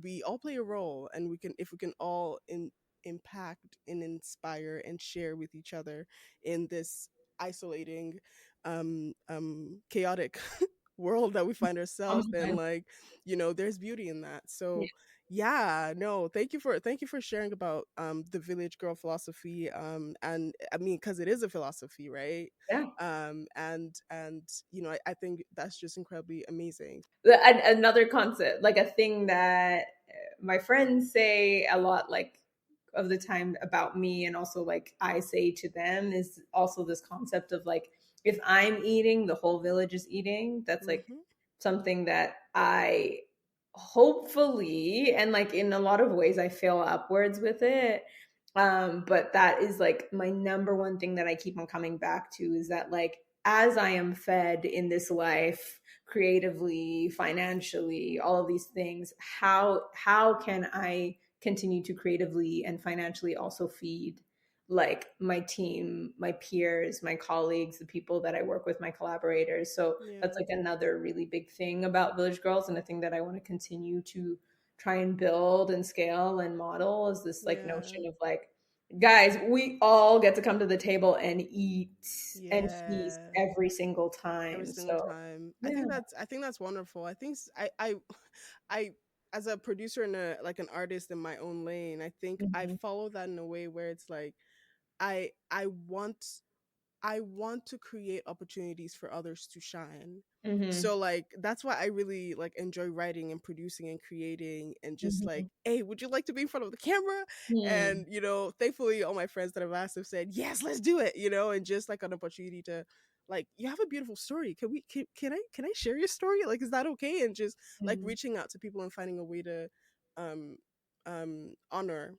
we all play a role, and we can, if we can all impact and inspire and share with each other in this isolating, chaotic world that we find ourselves in, Sometimes. like, there's beauty in that. Yeah. So yeah, no, thank you for sharing about the village girl philosophy, and I mean, because it is a philosophy, right? Yeah. And I think that's just incredibly amazing. Another concept, like a thing that my friends say a lot, like of the time about me, and also like I say to them, is also this concept of like if I'm eating, the whole village is eating. That's like Hmm. something that I hopefully, and like in a lot of ways I fail upwards with it. But that is like my number one thing that I keep on coming back to, is that like as I am fed in this life, creatively, financially, all of these things, how can I continue to creatively and financially also feed like my team, my peers, my colleagues, the people that I work with, my collaborators. So Yeah. that's like another really big thing about Village Girls, and a thing that I want to continue to try and build and scale and model, is this like Yeah. notion of like, guys, we all get to come to the table and eat and feast Yeah. every single Every time. single So time. yeah. I think that's wonderful. I think I as a producer and a like an artist in my own lane, I think I Hmm. follow that in a way where it's like I want I want to create opportunities for others to shine. Hmm. So like that's why I really like enjoy writing and producing and creating and just like, Hmm. hey, would you like to be in front of the camera? Hmm. And thankfully all my friends that I've asked have said, yes, let's do it, and just like an opportunity to like, you have a beautiful story. Can I share your story? Like, is that okay? And just like Hmm. reaching out to people and finding a way to um honor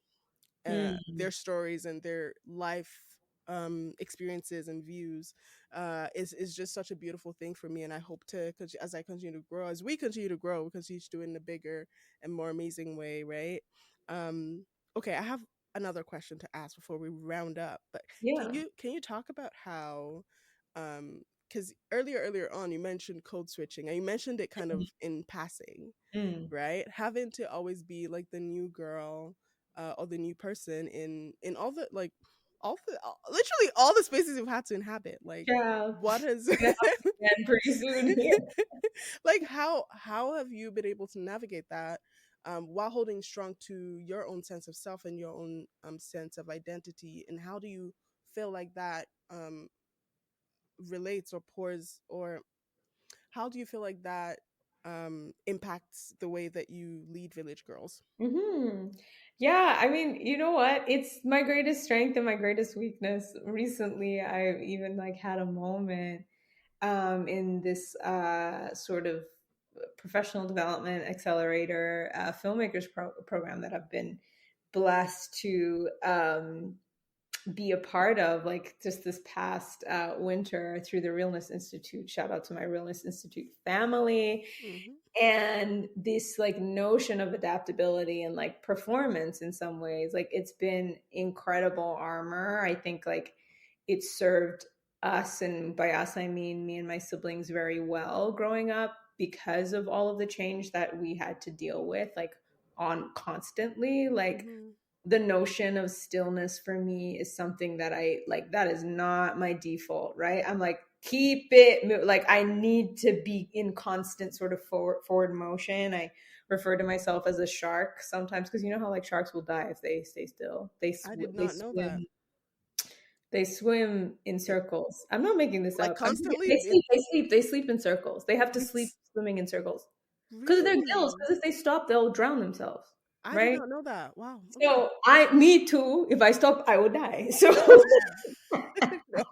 their Hmm. stories and their life experiences and views is just such a beautiful thing for me. And I hope to, as I continue to grow, as we continue to grow, we continue to do it in a bigger and more amazing way, right? um okay, I have another question to ask before we round up, but can Yeah. you talk about how because earlier on you mentioned code switching and you mentioned it kind of in passing, Mm. right? Having to always be like the new girl or the new person in all the like literally all the spaces you've had to inhabit. Like, Yeah. what has Gonna have to end pretty soon here. like how have you been able to navigate that while holding strong to your own sense of self and your own sense of identity? And how do you feel like that relates or pours, or how do you feel like that impacts the way that you lead Village Girls? Hmm. Yeah, I mean, you know what? It's my greatest strength and my greatest weakness. Recently, I've even like had a moment in this sort of professional development accelerator filmmakers program that I've been blessed to be a part of, like just this past winter through the Realness Institute. Shout out to my Realness Institute family. Mm-hmm. And this like notion of adaptability and like performance in some ways, like it's been incredible armor. I think like it served us, and by us I mean me and my siblings, very well growing up, because of all of the change that we had to deal with like on constantly. Like Mm-hmm. the notion of stillness for me is something that I like, that is not my default, right? I'm like, keep it like I need to be in constant sort of forward motion. I refer to myself as a shark sometimes, because you know how like sharks will die if they stay still. I did They not know that. swim, they swim in circles. I'm not making this Like up. constantly They in sleep in circles. They have to sleep it's swimming in circles because of their gills, really, because if they stop they'll drown themselves, I did right? not know that. Wow. Okay. So me too. If I stop, I would die. So, No.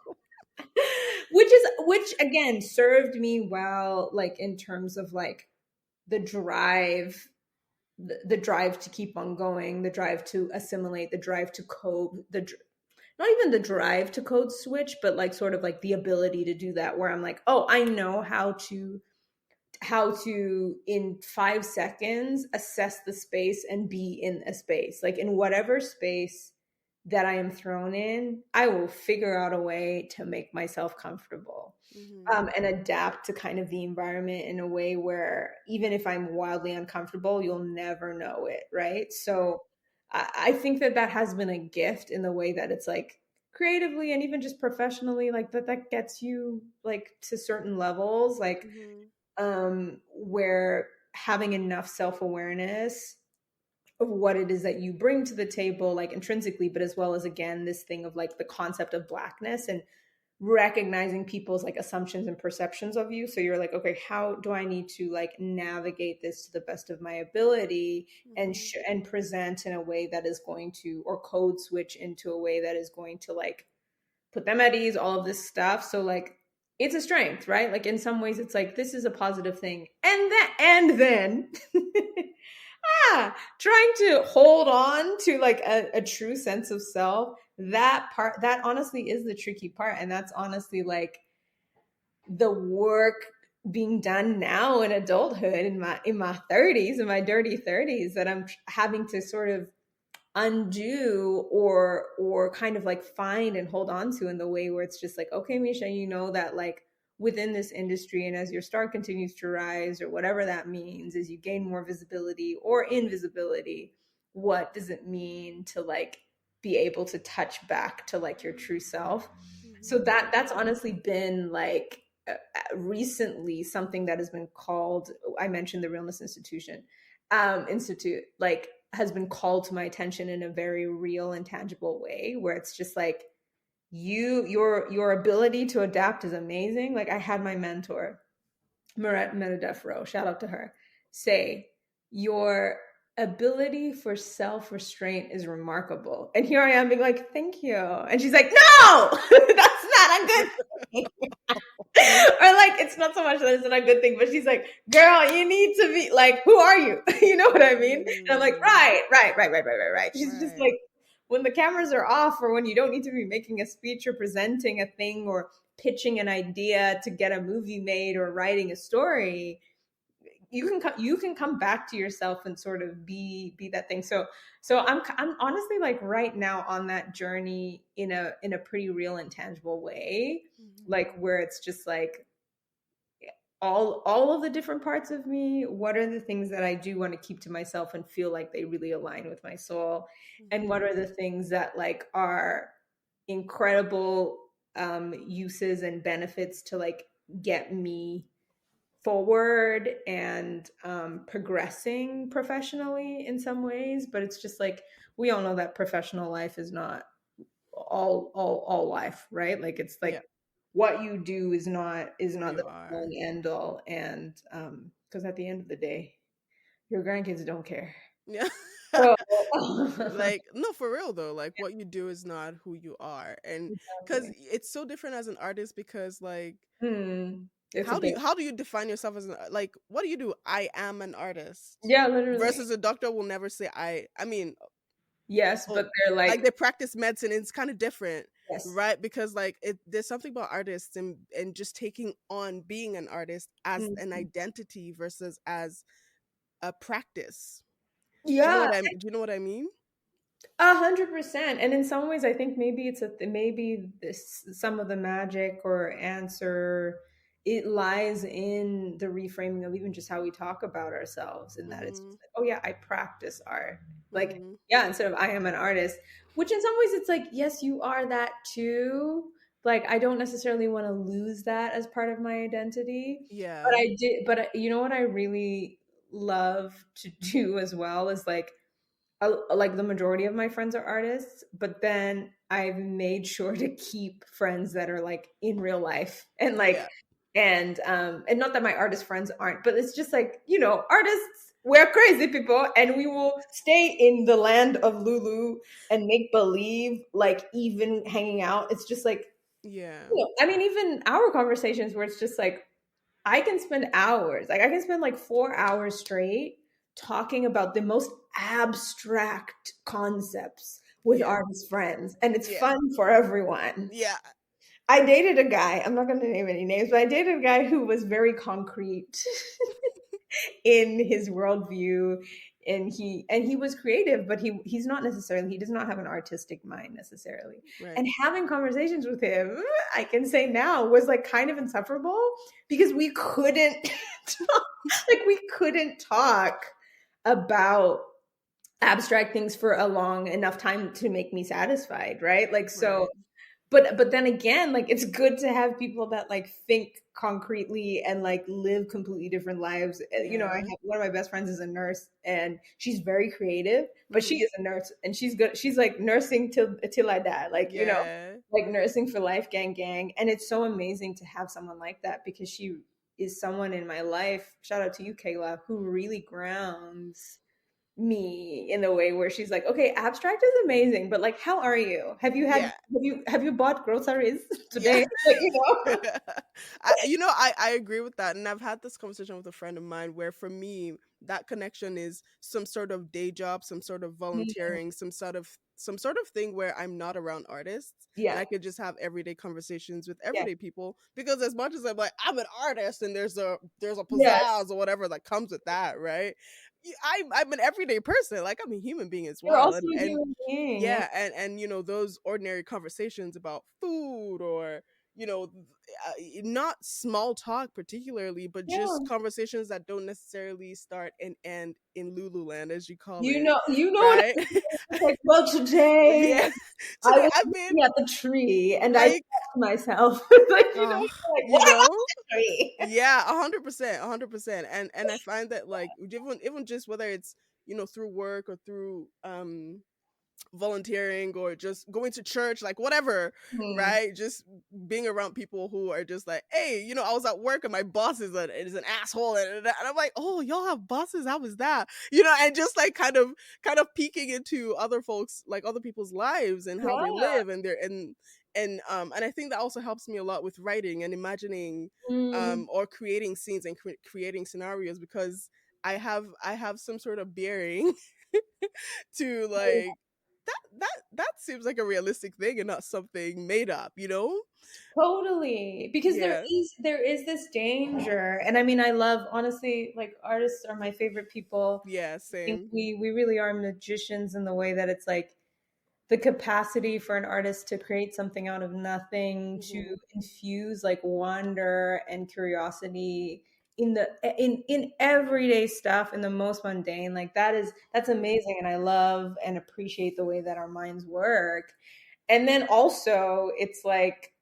which again served me well, like in terms of like the drive, the drive to keep on going, the drive to assimilate, the drive to code, not even the drive to code switch, but like sort of like the ability to do that, where I'm like, oh, I know how to in 5 seconds assess the space and be in a space, like in whatever space that I am thrown in, I will figure out a way to make myself comfortable, Mm-hmm. and adapt to kind of the environment in a way where even if I'm wildly uncomfortable, you'll never know it, right? So I think that that has been a gift in the way that it's like creatively and even just professionally, like that gets you like to certain levels, like Mm-hmm. where having enough self-awareness of what it is that you bring to the table, like intrinsically, but as well as again this thing of like the concept of blackness and recognizing people's like assumptions and perceptions of you. So you're like, okay, how do I need to like navigate this to the best of my ability, and Mm-hmm. and present in a way that is going to, or code switch into a way that is going to like put them at ease, all of this stuff. So like it's a strength, right? Like in some ways it's like this is a positive thing. And then trying to hold on to like a true sense of self, that part, that honestly is the tricky part. And that's honestly like the work being done now in adulthood, in my 30s, in my dirty 30s, that I'm having to sort of undo or kind of like find and hold on to in the way where it's just like, okay, Misha, you know that like within this industry, and as your star continues to rise or whatever that means, as you gain more visibility or invisibility, what does it mean to like be able to touch back to like your true self? So Mm-hmm. that's honestly been like recently something that has been called, I mentioned the Realness Institute, like has been called to my attention in a very real and tangible way, where it's just like your ability to adapt is amazing. Like I had my mentor Maret Metadefro, shout out to her, say your ability for self-restraint is remarkable. And here I am being like, thank you. And she's like, no, that's not a good thing. Or like, it's not so much that it's not a good thing, but she's like, girl, you need to be like, who are you? You know what I mean? And I'm like, Mm, right. She's just right. like, when the cameras are off or when you don't need to be making a speech or presenting a thing or pitching an idea to get a movie made or writing a story, you can come back to yourself and sort of be that thing. So I'm honestly like right now on that journey in a pretty real and tangible way, Mm-hmm. like where it's just like all of the different parts of me, what are the things that I do want to keep to myself and feel like they really align with my soul, and what Mm-hmm. are the things that like are incredible uses and benefits to like get me forward and progressing professionally in some ways. But it's just like we all know that professional life is not all life, right? Like it's Yeah. like what you do is Who not you the are. end all. And because at the end of the day, your grandkids don't care. Yeah. So Like, no, for real though, like what you do is not who you are. And because exactly. it's so different as an artist, because like It's a bit, how do you define yourself as an, like what do you do? I am an artist. yeah, literally. Versus a doctor will never say I mean, Yes, oh, but they're like like, they practice medicine, it's kind of different, yes. right? Because like there's something about artists and just taking on being an artist as an Mhm. identity versus as a practice. Yeah, Do you know what I mean? 100%. And in some ways, I think maybe maybe this some of the magic or answer, it lies in the reframing of even just how we talk about ourselves. And that it's Mm-hmm. just like, oh yeah, I practice art. Like, Mm-hmm. yeah, instead of I am an artist, which in some ways it's like, yes, you are that too. Like, I don't necessarily want to lose that as part of my identity. But Yeah. I did, but you know what I really love to do as well is like the majority of my friends are artists, but then I've made sure to keep friends that are like in real life and like Yeah. and not that my artist friends aren't, but it's just like, you know, artists, we're crazy people and we will stay in the land of Lulu and make believe, like even hanging out. It's just like, Yeah. you know, I mean, even our conversations where it's just like I can spend hours, like I can spend like 4 hours straight talking about the most abstract concepts with Yeah. artist friends, and it's Yeah. fun for everyone. Yeah. I dated a guy, I'm not going to name any names, but I dated a guy who was very concrete in his worldview, and he was creative, but he's not necessarily, he does not have an artistic mind necessarily. Right. And having conversations with him, I can say now, was like kind of insufferable because we couldn't talk, like we couldn't talk about abstract things for a long enough time to make me satisfied, right? Like so, Right. but then again, like it's good to have people that like think concretely and like live completely different lives. You know, I Yeah. have one of my best friends is a nurse and she's very creative, but she Mm-hmm. is a nurse and she's good. She's like nursing till I die, like, you know, Yeah. like nursing for life, gang. And it's so amazing to have someone like that because she is someone in my life. Shout out to you, Kayla, who really grounds me in the way where she's like, okay, abstract is amazing, but like, how are you? Yeah. Have you bought groceries Yeah. today? Like, you know? I agree with that. And I've had this conversation with a friend of mine where for me, that connection is some sort of day job, some sort of Mm, volunteering, some sort of some sort of thing where I'm not around artists and Yeah. I could just have everyday conversations with Yeah. everyday people, because as much as I'm like I'm an artist and there's a Yes. pizzazz or whatever that comes with that, right? I'm an everyday person, like I'm a human being as You're well, also and a human being. And yeah, and those ordinary conversations about food, or not small talk particularly, but yeah. just conversations that don't necessarily start and end in Lululand, as you call You it, know, what right? I mean? It's like, well, today Yeah. I Today was I've been looking at the tree and I thought like, to myself, like, uh, like, you what about know, the tree? yeah, 100%, 100%. And I find that, like, even just whether it's through work or through volunteering or just going to church, like whatever, Hmm. right? Just being around people who are just like, hey, I was at work and my boss is an asshole, and I'm like, oh, y'all have bosses? How was that? And just like kind of peeking into other people's lives and how they Yeah. live, and their and I think that also helps me a lot with writing and imagining Mm, or creating scenes and creating scenarios, because I have some sort of bearing to, like, that seems like a realistic thing and not something made up. totally. Because Yeah. there is this danger. And I mean, I love, honestly, like, artists are my favorite people. Yeah, I think same. we really are magicians in the way that it's like the capacity for an artist to create something out of nothing, to Hmm. infuse like wonder and curiosity in everyday stuff, in the most mundane, like that's amazing. And I love and appreciate the way that our minds work. And then also it's like,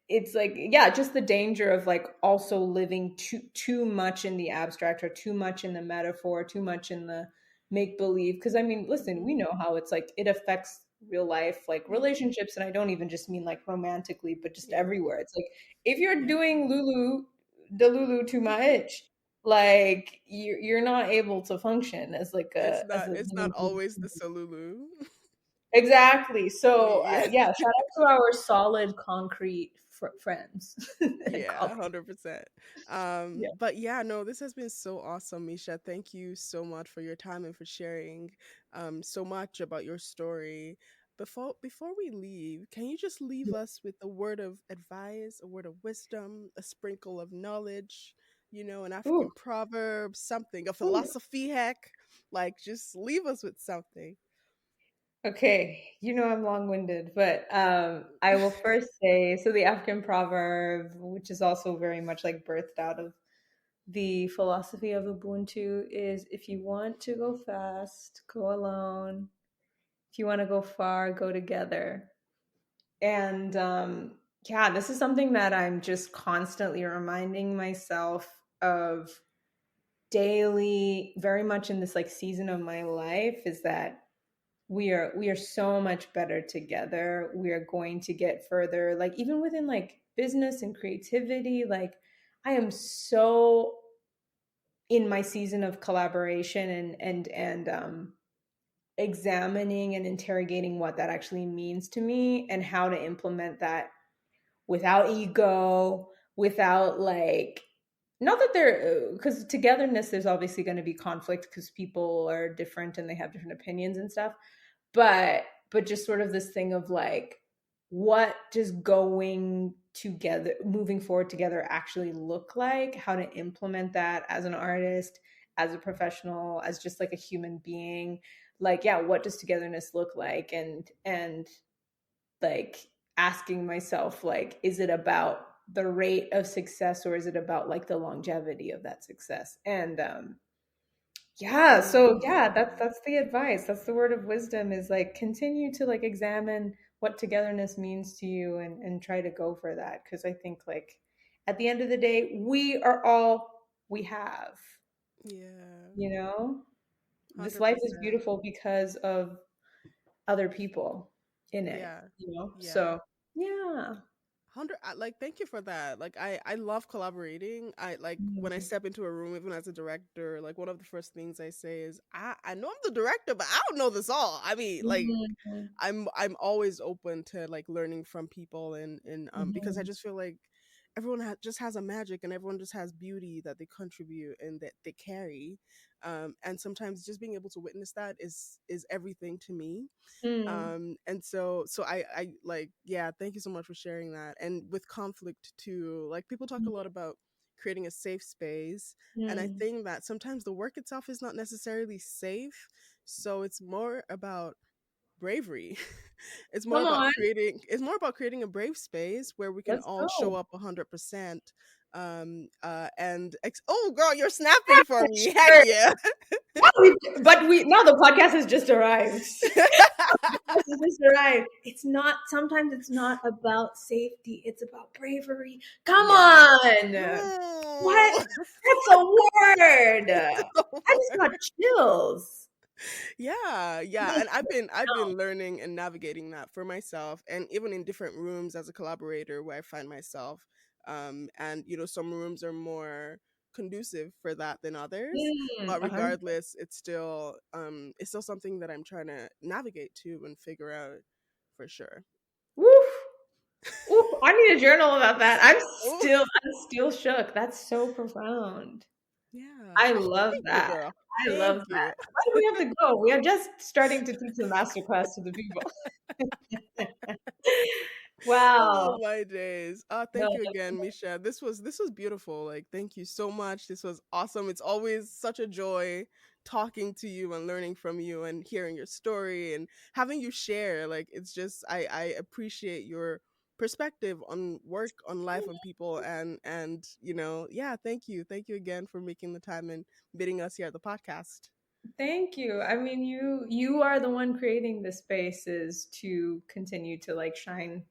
yeah, just the danger of like also living too much in the abstract, or too much in the metaphor, too much in the make believe. Because I mean, listen, we Hmm. know how it's like it affects real life, like relationships. And I don't even just mean like romantically, but just Yeah. everywhere. It's like if you're Yeah. doing Lulu too much, like you're not able to function as like It's as not a it's not human being. always the Solulu. Exactly. So Yeah. yeah, shout out to our solid concrete friends and Yeah, colleagues. 100%. Yeah. But yeah, no, this has been so awesome, Misha. Thank you so much for your time and for sharing so much about your story. Before we leave, can you just leave us with a word of advice, a word of wisdom, a sprinkle of knowledge, an Ooh, African proverb, something, a ooh. philosophy hack? Like, just leave us with something. Okay, I'm long-winded, but I will first say, so the African proverb, which is also very much like birthed out of the philosophy of Ubuntu, is if you want to go fast, go alone. If you want to go far, go together. And yeah, this is something that I'm just constantly reminding myself of daily, very much in this like season of my life, is that we are so much better together. We are going to get further, like even within like business and creativity. Like I am so in my season of collaboration and examining and interrogating what that actually means to me and how to implement that without ego, without like, not that there, because togetherness, there's obviously going to be conflict because people are different and they have different opinions and stuff, but just sort of this thing of like, what does going together, moving forward together, actually look like, how to implement that as an artist, as a professional, as just like a human being. Like, yeah, what does togetherness look like? And like asking myself, like, is it about the rate of success, or is it about like the longevity of that success? And yeah, so yeah, Mm. that's the advice. That's the word of wisdom, is like continue to like examine what togetherness means to you, and try to go for that. Because I think like at the end of the day, we are all we have, Yeah, you know? This life is 100%. beautiful because of other people in it, Yeah. you know? Yeah. So yeah. 100, like, thank you for that. Like, I love collaborating. I like when I Mhm. step into a room, even as a director, like one of the first things I say is, I know I'm the director, but I don't know this all. I mean, like, Mhm. I'm always open to like learning from people, and because I Mhm. just feel like everyone just has a magic, and everyone just has beauty that they contribute and that they carry. And sometimes just being able to witness that is everything to me. Mm, And so I like, yeah, thank you so much for sharing that. And with conflict too, like people talk a lot about creating a safe space, and I mm. think that sometimes the work itself is not necessarily safe, so it's more about bravery. Come on, It's more about creating a brave space where we can let's all show go. up 100%. Oh girl, you're snapping for me, heck Sure. yeah. But we now the podcast has just arrived. This is just right. It's not, sometimes it's not about safety, it's about bravery. Come Yeah. on. What? Ooh. That's a word. I just got chills. Yeah, yeah, Like, and I've been learning and navigating that for myself, and even in different rooms as a collaborator where I find myself. And some rooms are more conducive for that than others, but 100. regardless, it's still something that I'm trying to navigate to and figure out for sure. Woof. Oof, I need a journal about that. Oh, I'm still shook. That's so profound. yeah. I Oh, love thank you, that. girl. I love Thank that. you. Why do we have to go? We are just starting to teach the masterclass to the people. Oh Wow. my days. No, Thank you again, Misha. This was beautiful. Like, thank you so much. This was awesome. It's always such a joy talking to you and learning from you and hearing your story and having you share. Like, it's just I appreciate your perspective on work, on life, on people, and yeah, thank you. Thank you again for making the time and meeting us here at the podcast. thank you. I mean, you are the one creating the spaces to continue to like shine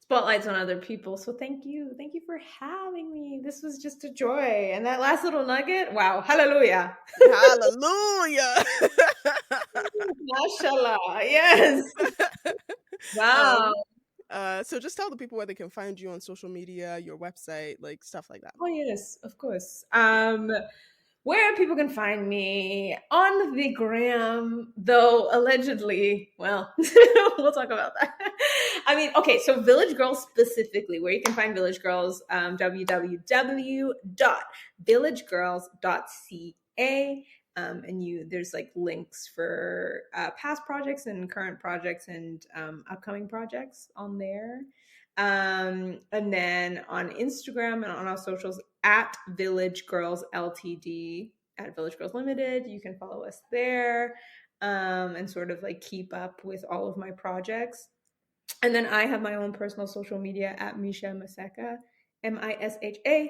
spotlights on other people. So thank you. Thank you for having me. This was just a joy. And that last little nugget, wow, hallelujah. Hallelujah. Mashallah. Yes. Wow. um so just tell the people where they can find you on social media, your website, like stuff like that. Oh yes, of course. Where people can find me on the gram, though allegedly, well, we'll talk about that. I mean, okay, so Village Girls specifically, where you can find Village Girls, www.villagegirls.ca. And there's like links for past projects and current projects and upcoming projects on there. And then on Instagram and on our socials at Village Girls Ltd, at Village Girls Limited, you can follow us there, and sort of like keep up with all of my projects. And then I have my own personal social media at Misha Maseka, Mishamaseka.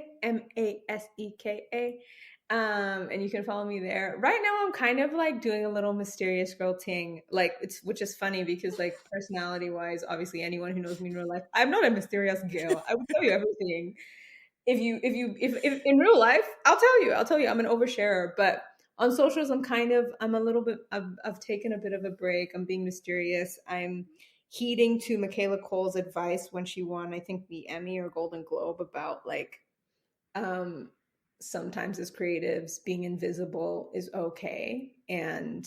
And you can follow me there. Right now, I'm kind of like doing a little mysterious girl thing, like which is funny because like personality wise, obviously anyone who knows me in real life, I'm not a mysterious girl. I would tell you everything. If in real life, I'll tell you, I'm an oversharer. But on socials, I'm a little bit, I've taken a bit of a break. I'm being mysterious. I'm heeding to Michaela Cole's advice when she won, I think, the Emmy or Golden Globe about like, um, sometimes as creatives, being invisible is okay, and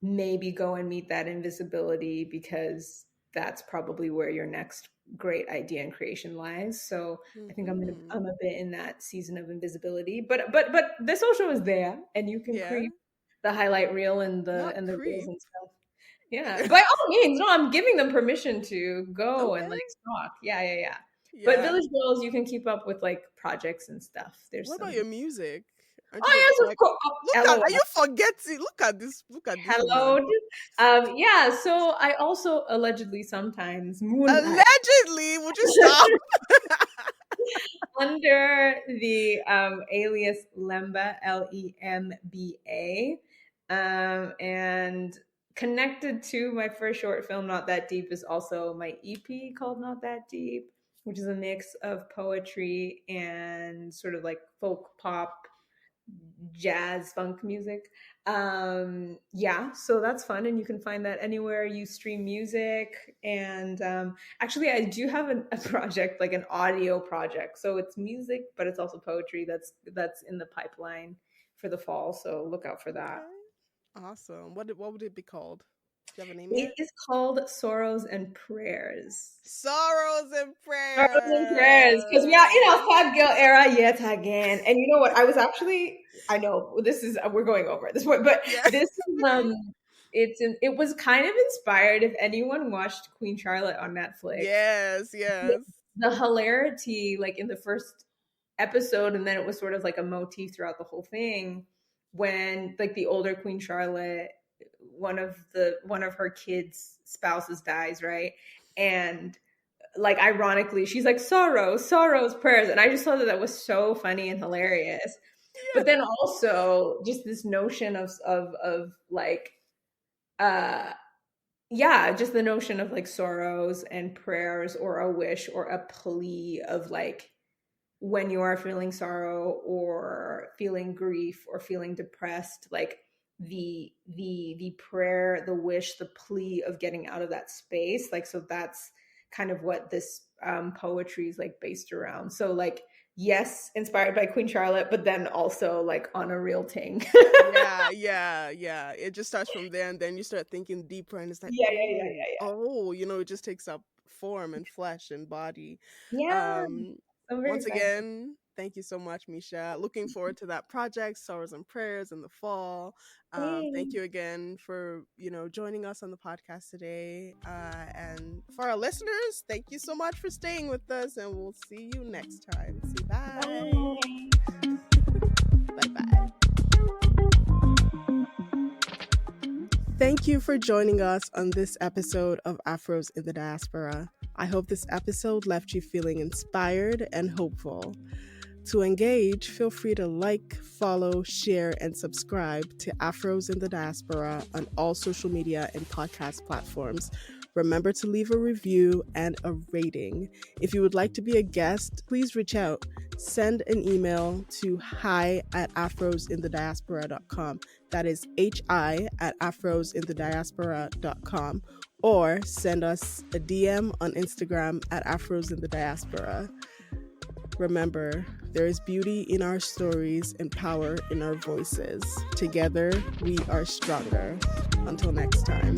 maybe go and meet that invisibility because that's probably where your next great idea and creation lies. So I think Hmm. I'm a bit in that season of invisibility, but the social is there, and you can Yeah, creep the highlight reel and not the reels creep. and stuff. Yeah, by all means, no, I'm giving them permission to go and Okay. like stalk. Yeah, yeah, yeah. But Yeah. Village Girls, you can keep up with like projects and stuff. There's What about some. your music? Aren't you Oh going yes, of like course. look Oh, at, are you LOL. forgetting? Look at this Hello. woman. Yeah, so I also allegedly sometimes moonlight Allegedly, would you stop? under the alias Lemba, Lemba. And connected to my first short film, Not That Deep, is also my EP called Not That Deep, which is a mix of poetry and sort of like folk pop, jazz, funk music. Yeah, so that's fun, and you can find that anywhere you stream music. And actually, I do have a project, like an audio project, so it's music but it's also poetry that's in the pipeline for the fall, so look out for that. Okay. Awesome. What would it be called? Do you have a name It yet? is called Sorrows and Prayers. Sorrows and Sorrows and Prayers. Because we are in prayers. our sad girl era yet again. And you know what? I know this is, we're going over at this point, but Yeah. this is, it was kind of inspired, if anyone watched Queen Charlotte on Netflix. Yes, the, yes. the hilarity, like in the first episode, and then it was sort of like a motif throughout the whole thing, when like the older Queen Charlotte, one of her kids' spouses dies, right? And like ironically, she's like, sorrows, prayers. And I just thought that was so funny and hilarious. But then also just this notion of like yeah, just the notion of like sorrows and prayers, or a wish or a plea of like, when you are feeling sorrow or feeling grief or feeling depressed, like the prayer, the wish, the plea of getting out of that space. Like, so that's kind of what this poetry is like based around. So like, yes, inspired by Queen Charlotte, but then also like on a real thing. Yeah. It just starts from there, and then you start thinking deeper, and it's like, Yeah. it just takes up form and flesh and body. Yeah, Um, I'm very Once excited. again, thank you so much, Misha. Looking forward to that project, Sorrows and Prayers, in the fall. Thank Hey. you again for joining us on the podcast today. And for our listeners, thank you so much for staying with us, and we'll see you next time. See, bye. Bye. Bye bye. Thank you for joining us on this episode of Afros in the Diaspora. I hope this episode left you feeling inspired and hopeful. To engage, feel free to like, follow, share, and subscribe to Afros in the Diaspora on all social media and podcast platforms. Remember to leave a review and a rating. If you would like to be a guest, please reach out. Send an email to hi@afrosinthediaspora.com. That is hi@afrosinthediaspora.com. Or send us a DM on Instagram at afrosinthediaspora. Remember, there is beauty in our stories and power in our voices. Together, we are stronger. Until next time.